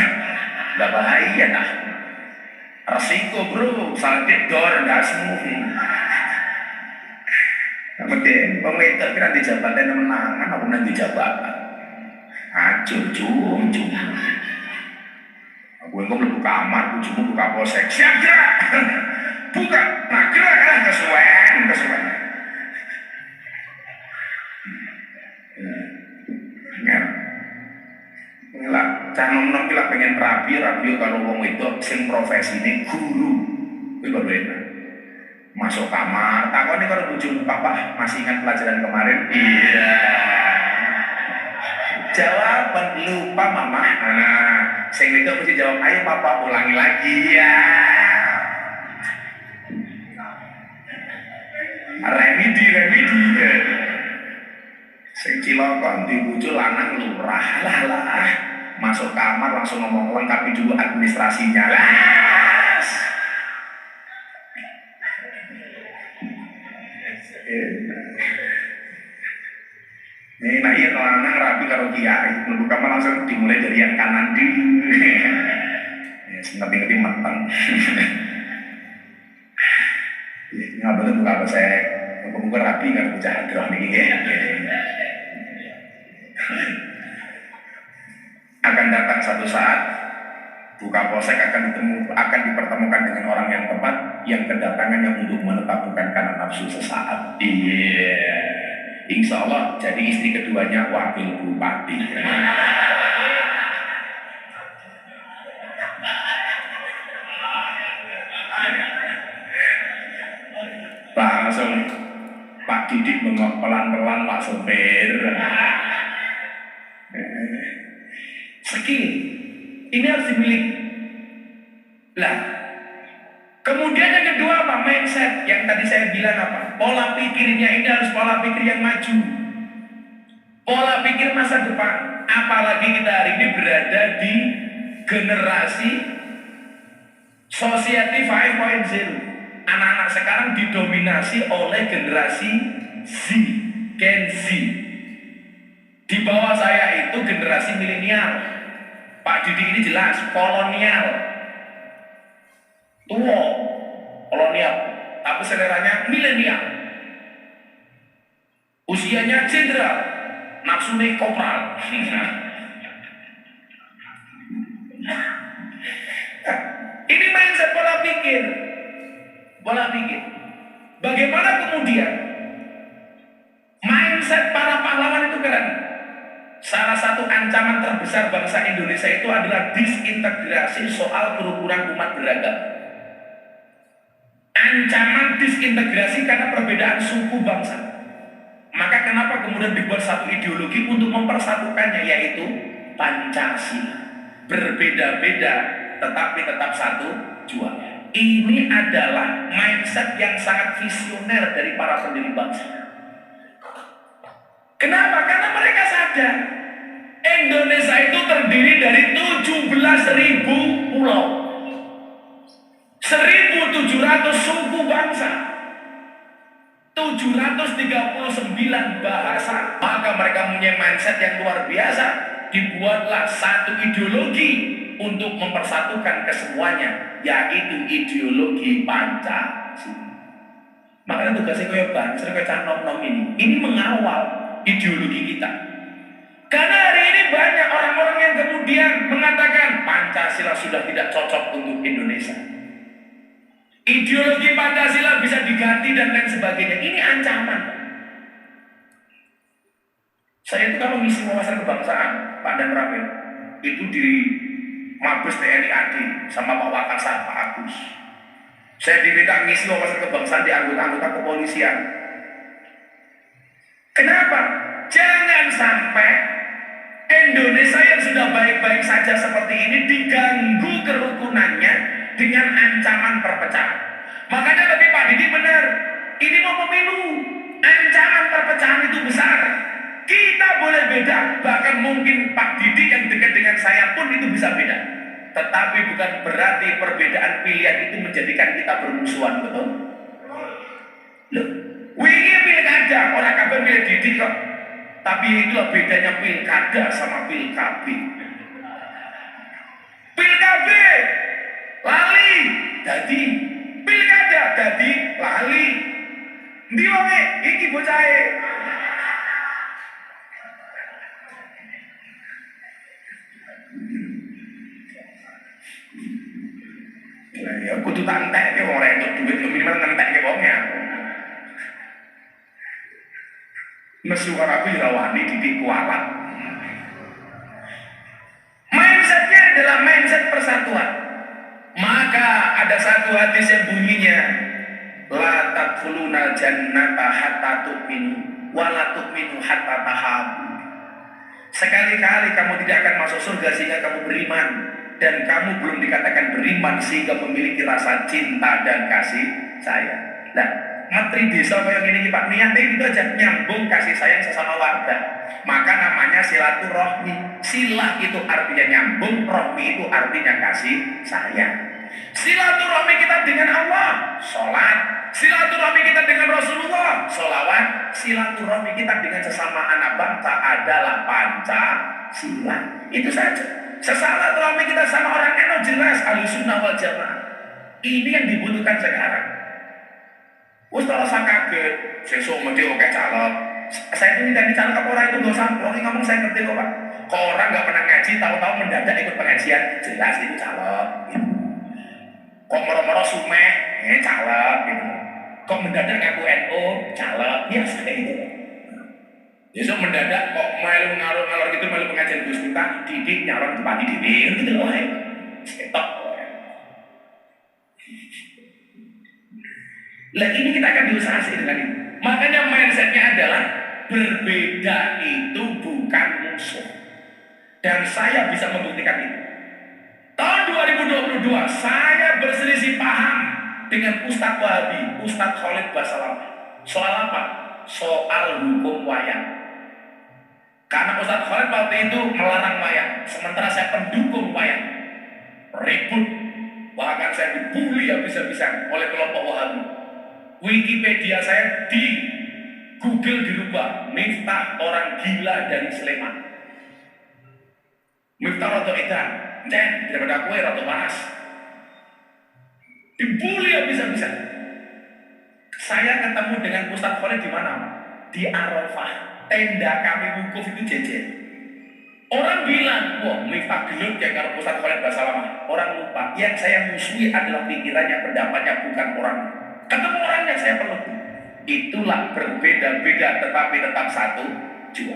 Lah bahaya nah. Resiko bro, saltik dor ndasmu. Penting wong wedok kira di jabatan menangan apa meneh di jabatan. Acur cum. Aku engko mlebu kamar, bojomu buka posek. Siap gerak. Buka, nah gerak kan kesuwen. Lah, cah nom-nom ki pengen rapi kalau wong wedok sing profesine guru. Kuwi baru enak. Masuk kamar, takoni karo bojomu, "Papa, masih ingat pelajaran kemarin?" Iya. Jawaban lupa mama. Nah, sing wedok mesti jawab, "Ayo papa ulangi lagi." Ya. Remedi. Sing cilokon dibujuk lanang lurah lah. Masuk kamar langsung ngomong lengkapi dulu administrasinya lah. Ini nah iya lanang rapi karo kiai, mlebu kamar langsung dimulai dari yang kanan dulu. Ya, ngerti matang. Nggak boleh buka apa saya, buka rapi karo bocah hadroh niki. Akan datang satu saat buka posek akan dipertemukan dengan orang yang tepat yang kedatangannya untuk menetapkan karena nafsu sesaat. Iya, insya Allah jadi istri keduanya wakil bupati. Langsung Pak Didik bengok pelan-pelan Pak Sopir. Skill ini harus dimiliki. Lah, kemudian yang kedua apa? Mindset. Yang tadi saya bilang apa? Pola pikirnya ini harus pola pikir yang maju. Pola pikir masa depan. Apalagi kita hari ini berada di generasi Society 5.0. Anak-anak sekarang didominasi oleh generasi Z, Gen Z. Di bawah saya itu generasi milenial. Pak Didi ini jelas kolonial, tua, kolonial, tapi seleranya milenial. Usianya jenderal, nafsunya kopral. Ini mindset pola pikir. Bagaimana kemudian mindset para pahlawan itu keren? Salah satu ancaman terbesar bangsa Indonesia itu adalah disintegrasi soal kerukunan umat beragam. Ancaman disintegrasi karena perbedaan suku bangsa. Maka kenapa kemudian dibuat satu ideologi untuk mempersatukannya, yaitu Pancasila. Berbeda-beda tetapi tetap satu jua. Ini adalah mindset yang sangat visioner dari para pendiri bangsa. Kenapa? Karena mereka sadar Indonesia itu terdiri dari 17.000 pulau, 1.700 suku bangsa, 739 bahasa. Maka mereka punya mindset yang luar biasa. Dibuatlah satu ideologi untuk mempersatukan kesemuanya, yaitu ideologi Pancasila. Makanya tugasnya kayak banser, kayak nom-nom ini mengawal ideologi kita. Karena hari ini banyak orang-orang yang kemudian mengatakan Pancasila sudah tidak cocok untuk Indonesia. Ideologi Pancasila bisa diganti dan lain sebagainya. Ini ancaman. Saya itu kalau misi wawasan kebangsaan, Pak Dan Ramil, itu di Mabes TNI AD sama Pak Wakasat, Pak Agus. Saya diminta ngisi wawasan kebangsaan di anggota-anggota kepolisian. Kenapa? Jangan sampai Indonesia yang sudah baik-baik saja seperti ini diganggu kerukunannya dengan ancaman perpecahan. Makanya tadi Pak Didi benar, ini mau pemilu, ancaman perpecahan itu besar. Kita boleh beda, bahkan mungkin Pak Didi yang dekat dengan saya pun itu bisa beda. Tetapi bukan berarti perbedaan pilihan itu menjadikan kita bermusuhan, betul? Loh, wingi pilkada, orang kabeh milih Didi kok. Tapi itulah bedanya pilkada sama pilkabe. Pilkabe lali, dadi pilkada dadi lali. Ndi wonge iki bocahe. Ya kudu tak entek wong ora entuk duit minimal ngentekke wonge. Mesuar aku irawani Didik kualat. Mindsetnya adalah mindset persatuan. Maka ada satu hadis yang bunyinya la tadkhuluna jannata hatta tu'minu wa la tu'minu hatta tahabu. Sekali-kali kamu tidak akan masuk surga sehingga kamu beriman, dan kamu belum dikatakan beriman sehingga memiliki rasa cinta dan kasih sayang. Nah, Menteri Desa kayak gini Pak, niatnya itu aja nyambung kasih sayang sesama warga. Maka namanya silaturahmi. Silah itu artinya nyambung, rohmi itu artinya kasih sayang. Silaturahmi kita dengan Allah, sholat. Silaturahmi kita dengan Rasulullah, sholawat. Silaturahmi kita dengan sesama anak bangsa adalah Pancasila. Itu saja. Silaturahmi kita sama orang NU jelas Ahlussunnah wal Jamaah. Ini yang dibutuhkan sekarang. Wes kalau saya kaget, sesuk mesti oke calon. Saya itu minta calon ke orang itu gak usah, orang ngomong saya ngerti kok Pak. Kok orang gak pernah ngaji, tahu-tahu mendadak ikut pengajian, jelas itu calon. Gitu. Kok moro-moro sumeh, calon. Gitu. Kok mendadak ngaku NU, calon. Biasa itu. Besok mendadak kok melu ngalor-ngalor gitu, melu pengajian Gus Miftah, Didik nyalon Pak Didi, gitu loh. Setok. Lah ini kita akan diusahakan dengan ini. Makanya mindsetnya adalah berbeda itu bukan musuh. Dan saya bisa membuktikan itu. Tahun 2022 saya berselisih paham dengan Ustadz Wahabi, Ustadz Khalid Basalam. Soal apa? Soal hukum wayang. Karena Ustadz Khalid waktu itu melarang wayang, sementara saya pendukung wayang. Ribut, bahkan saya dibully habis-habisan oleh kelompok Wahabi. Wikipedia saya di Google dirubah Miftah orang gila dari Sleman. Miftah roto edan, daripada kue roto panas. Dibully habis-habisan. Saya ketemu dengan Ustadz Khalid di mana? Di Arafah. Tenda kami wukuf itu jejer. Orang bilang, wah Miftah gelut ya kalau Ustadz Khalid Basalamah. Orang lupa, yang saya musuhi adalah pikirannya, pendapatnya, bukan orang. Ketemu orangnya saya perlu. Itulah berbeda-beda tetapi tetap satu jua.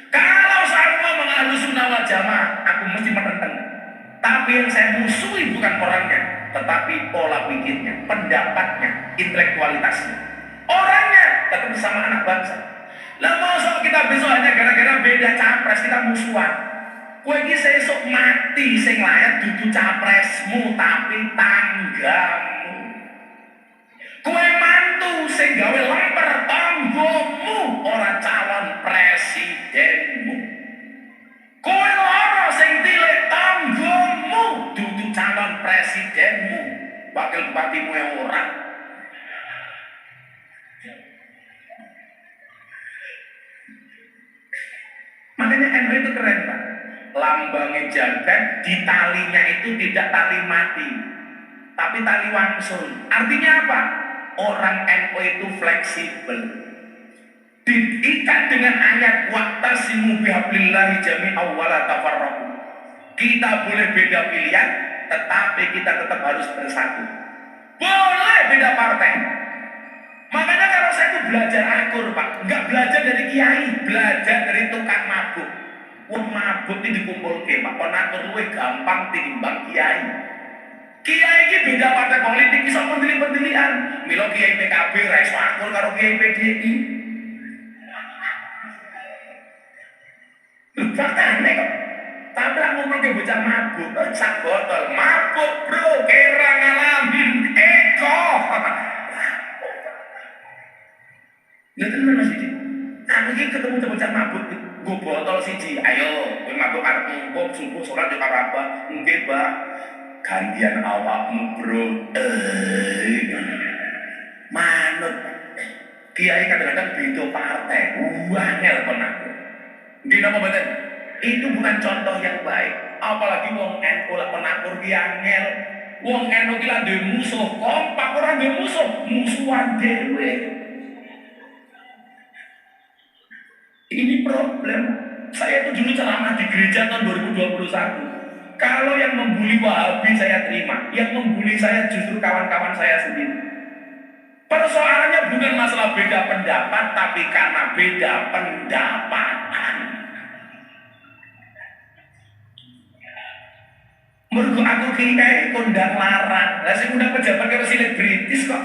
Kalau saya ngomong Ahlussunnah wal Jamaah, aku mesti menentang. Tapi yang saya musuhi bukan orangnya, tetapi pola pikirnya, pendapatnya, intelektualitasnya. Orangnya tetap sama anak bangsa. Lah masa kita besok hanya gara-gara beda capres kita musuhan. Kowe iki sesuk mati sing layak dudu capresmu tapi tanggamu. Kowe mantu sing gawe lemper tanggomu ora calon presidenmu. Kowe lara sing tilik tanggomu dudu calon presidenmu. Wakil bupatimu ora. Makanya NU itu keren Pak. Lambangnya jagat, di talinya itu tidak tali mati, tapi tali wangsul. Artinya apa? orang NU itu fleksibel. Diikat dengan ayat wa'tasimu bihablillahi jami'an wa la tafarraqu. Kita boleh beda pilihan, tetapi kita tetap harus bersatu. Boleh beda partai. Makanya kalau saya itu belajar akur, Pak, nggak belajar dari kiai, belajar dari tukang mabuk. Wong mabuk ini dikumpulke, Pak, kon akur luwih gampang tinimbang kiai. Kiai ini beda partai politik, iso menteri-menterian. Milo kiai PKB ra iso akur karo kiai PDI. Faktane kok. Tapi aku ngomong ke bocah mabuk, sak botol mabuk bro, kira ngalamin eko. Ya tenan Mas Didi. Aku iki ketemu bocah mabuk, gue botol siji. Ayo, kowe mabuk karepmu, kok subuh salat yo karo apa? Nggih, Pak. Gantian awakmu, Bro. Manut. Kiai kadang-kadang beda partai. Wangel kon aku. Nggih napa mboten? Itu bukan contoh yang baik. Apalagi wong NU lak penakur ki angel. Wong NU ki lak duwe musuh, kompak ora duwe musuh, musuhan dhewe. Ini problem. Saya itu dulu ceramah di gereja tahun 2021. Kalau yang membuli Wahabi saya terima, yang membuli saya justru kawan-kawan saya sendiri. Persoalannya bukan masalah beda pendapat, tapi karena beda pendapatan. Mergo aku kiai kondang larang. Lah sing undang pejabat karo selebritis kok.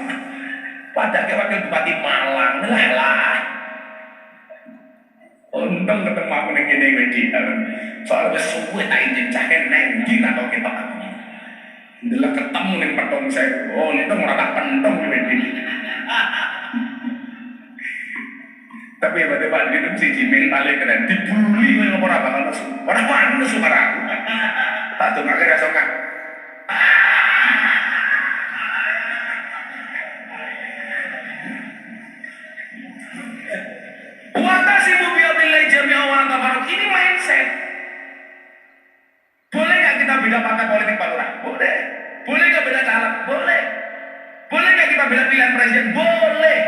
Padahal wakil bupati Malang. Lah. Untung ketemu aku ning kene media. Soale wis suwe tak injek cahen nang ndi tak kita aku. Ndelok ketemu ning petong saya. Untung ora tak pentong di media. Tapi hebat-hebat gitu si Jimin paling keren. Dibully kowe ora bakal nesu. Ora anu nesu karo aku. Tak dongake ra songak. Wa'tasimu bihablillahi jami'an wa la tafarraqu. Ini mindset. Boleh nggak kita beda partai politik Pak Lurah? Boleh. Boleh nggak beda caleg? Boleh. Boleh nggak kita beda pilihan presiden? Boleh.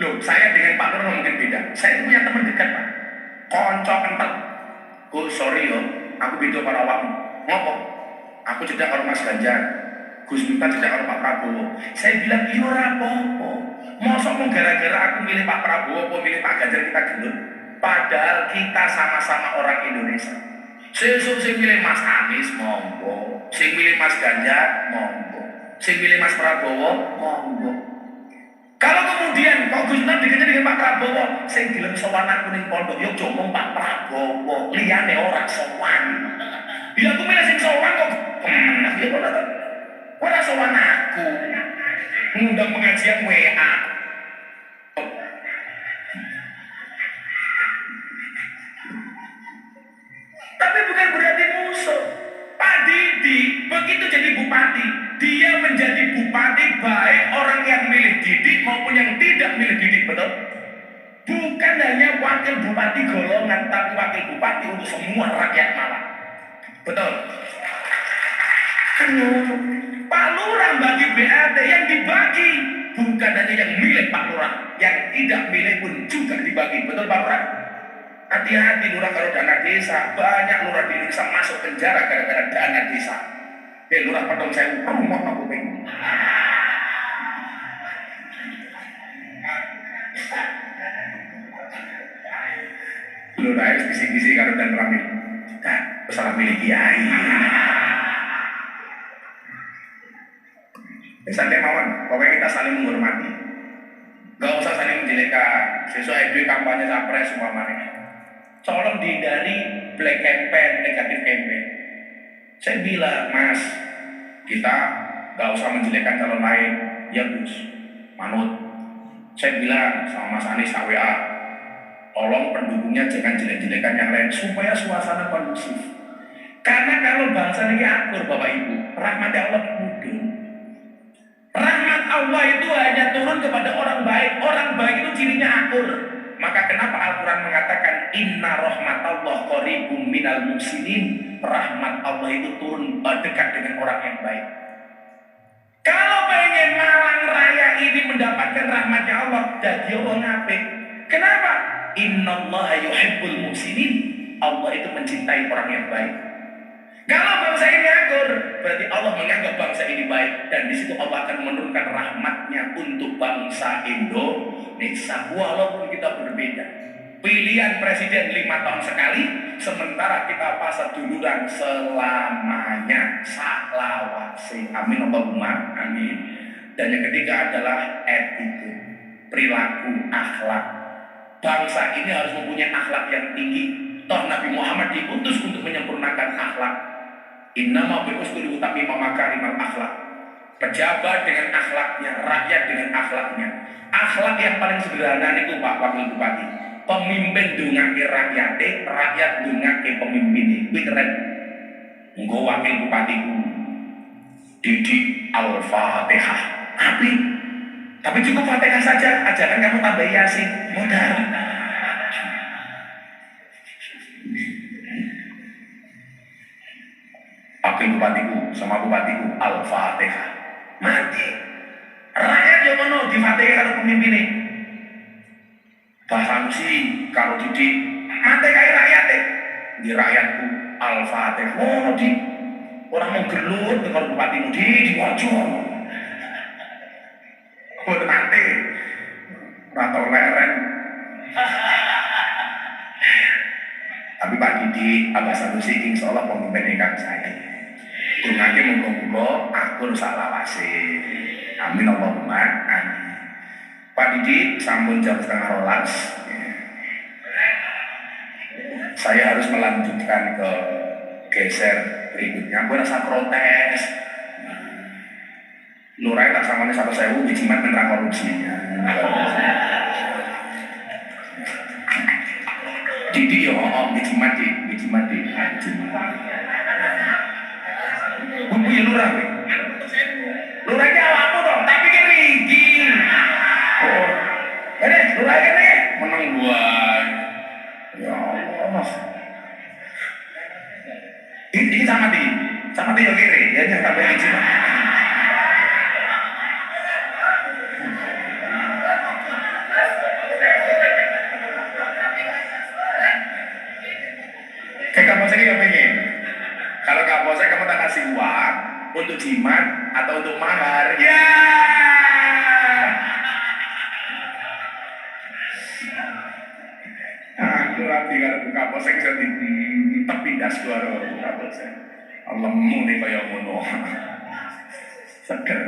Loh, saya dengan Pak Lurah mungkin beda. Saya punya teman dekat, Pak. Konco kental. Oh, sorry yo, aku beda karo awakmu. Ngopo? Aku cedak karo Mas Ganjar. Gus Miftah cedak karo Pak Prabowo. Saya bilang iya ora apa-apa. Mosok mau gara-gara aku milih Pak Prabowo atau milih Pak Ganjar kita gelut. Padahal kita sama-sama orang Indonesia. Sesuk sing milih Mas Anies monggo, sing milih Mas Ganjar monggo, sing milih Mas Prabowo monggo. Kalau kemudian kok Gus Miftah dikejar dengan Pak Prabowo, sing gelem sowan aku ning pondok yo aja ngomong Pak Prabowo, liyane ora sowan. Ya aku milih sing sowan kok. Ya ora sowan aku. Ngundang pengajian WA. Tapi bukan berarti musuh. Pak Didi begitu jadi bupati, dia menjadi bupati baik orang yang milih Didik maupun yang tidak milih Didik, betul? Bukan hanya wakil bupati golongan, tapi wakil bupati untuk semua rakyat Malang. Betul? Pak Lurah bagi BLT yang dibagi bukan hanya yang milih Pak Lurah, yang tidak milih pun juga dibagi. Betul Pak Lurah? Hati-hati lurah kalau dana desa. Banyak lurah di Indonesia masuk penjara gara-gara dana desa. Lurah potong saya mau aku pengen. Lurah harus bisik-bisik kalau dan ramil. Nah, pesalah milih kiai. Santai mawon, pokoknya kita saling menghormati. Gak usah saling menjelekan. Sesuai duit kampanye capres semua mana. Tolong dihindari black campaign, negatif campaign. Saya bilang, Mas, kita gak usah menjelekkan calon lain. Ya Gus, manut. Saya bilang sama Mas Anies WA, tolong pendukungnya jangan jelek-jelekan yang lain supaya suasana kondusif. Karena kalau bangsa ini akur Bapak Ibu, rahmat Allah mudun. Rahmat Allah itu hanya turun kepada orang baik. Orang baik itu cirinya akur. Maka kenapa Al-Quran mengatakan inna rahmatallah qaribum minal muhsinin. Rahmat Allah itu turun dekat dengan orang yang baik. Kalau pengen Malang Raya mereka ini mendapatkan rahmatnya Allah jadi orang apik. Kenapa? Innallaha yuhibbul muhsinin. Allah itu mencintai orang yang baik. Kalau bangsa ini akur, berarti Allah menganggap bangsa ini baik, dan di situ Allah akan menurunkan rahmatnya untuk bangsa Indonesia. Walaupun kita berbeda, pilihan presiden 5 tahun sekali, sementara kita pasar duluran selamanya. Salawasi, amin Allahumma amin. Dan yang ketiga adalah attitude, perilaku, akhlak. Bangsa ini harus mempunyai akhlak yang tinggi. Toh Nabi Muhammad diutus untuk menyempurnakan akhlak. Innama bi'usuli utami makarimal akhlak. Pejabat dengan akhlaknya, rakyat dengan akhlaknya. Akhlak yang paling sederhana itu Pak Wakil Bupati. Pemimpin dungake rakyate, rakyat dungake pemimpin. Keren. Nggo Wakil Bupatiku Didi Al-Fatihah. Tapi cukup Fatihah saja. Ajarkan kamu tambah Yasin. Mudah. Wakil Bupatiku sama Bupatiku Al-Fatihah. Mati. Rakyat yang mana di Fatihah kalau pemimpin ini? Pak Samsi kalau Didi mati kayak rakyat di rakyatku Al-Fatihah. Oh di orang mau gelut dengan Bupatimu di wajah. Oh mati. Ratau leren. Tapi Pak Didi Abah Sanusi insya Allah pemimpin ingkang saya. Dungake monggo-monggo akur salawase. Amin Allahumma amin. Pak Didi sampun jam 11:30. Saya harus melanjutkan ke geser berikutnya. Gue rasa protes. Lurai tak samane 1.000 dijimat menerang korupsinya. Didi yo dijimat di Bumbu ya lurah nih. Lurahnya awakmu toh, tapi kan rigi. Oh, ini lurahnya nih menang dua. Ya Allah. Ini sama di yang kiri, ya jangan sampai di sini. Kayak kamu saya pengen. Kalau kamu saya kamu tak kasih uang untuk jimat atau untuk mahar, ya. Aku nanti kalau buka posek saya pindah suara buka posek. Allah muni kaya ngono. Seger.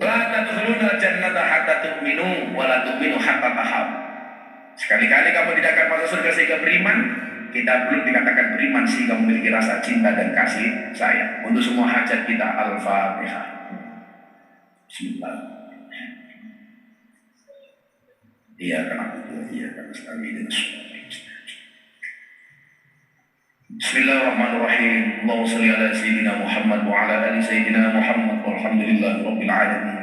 La tadkhuluna jannata hatta tu'minu wa la tu'minu hatta tahab. Sekali-kali kamu tidak akan masuk surga sehingga beriman. Kita belum dikatakan beriman sehingga memiliki rasa cinta dan kasih sayang. Untuk semua hajat kita Al-Fatihah. Bismillah. Iya karena itu, iya karena sekali dan Bismillahirrahmanirrahim. Allahumma shalli ala sayyidina Muhammad wa ala ali sayyidina Muhammad walhamdulillahi rabbil alamin.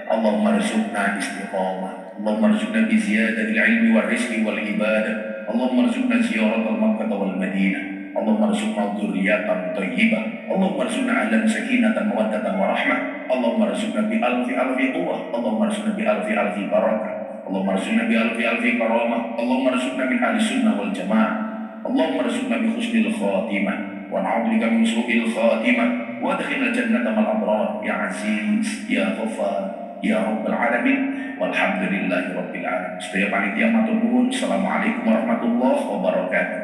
Allahumma rzuqna istiqamah. Allahumma rzuqna bi ziyadatil ilmi wal rizqi wal ibadah. Allahumma rzuqna ziyaratal Makkah wal Madinah. Allahumma rzuqna dzurriyyatan thayyibah. Allahumma rzuqna ahlan sakinatan mawaddatan wa rahmah. Allahumma rzuqna bi alfi quwwah. Allahumma rzuqna bi alfi barakah. Allahumma rzuqna bi alfi karamah. Allahumma rzuqna min ahli sunnah wal jamaah. Allahumma rzuqna bi husnil khatimah wa na'udzubika min su'il khatimah wa adkhilna jannata mal abrar ya aziz ya ghaffar ya rabbal alamin walhamdulillahi rabbil alamin. Sedaya panitia matur nuwun. Assalamualaikum warahmatullahi wabarakatuh.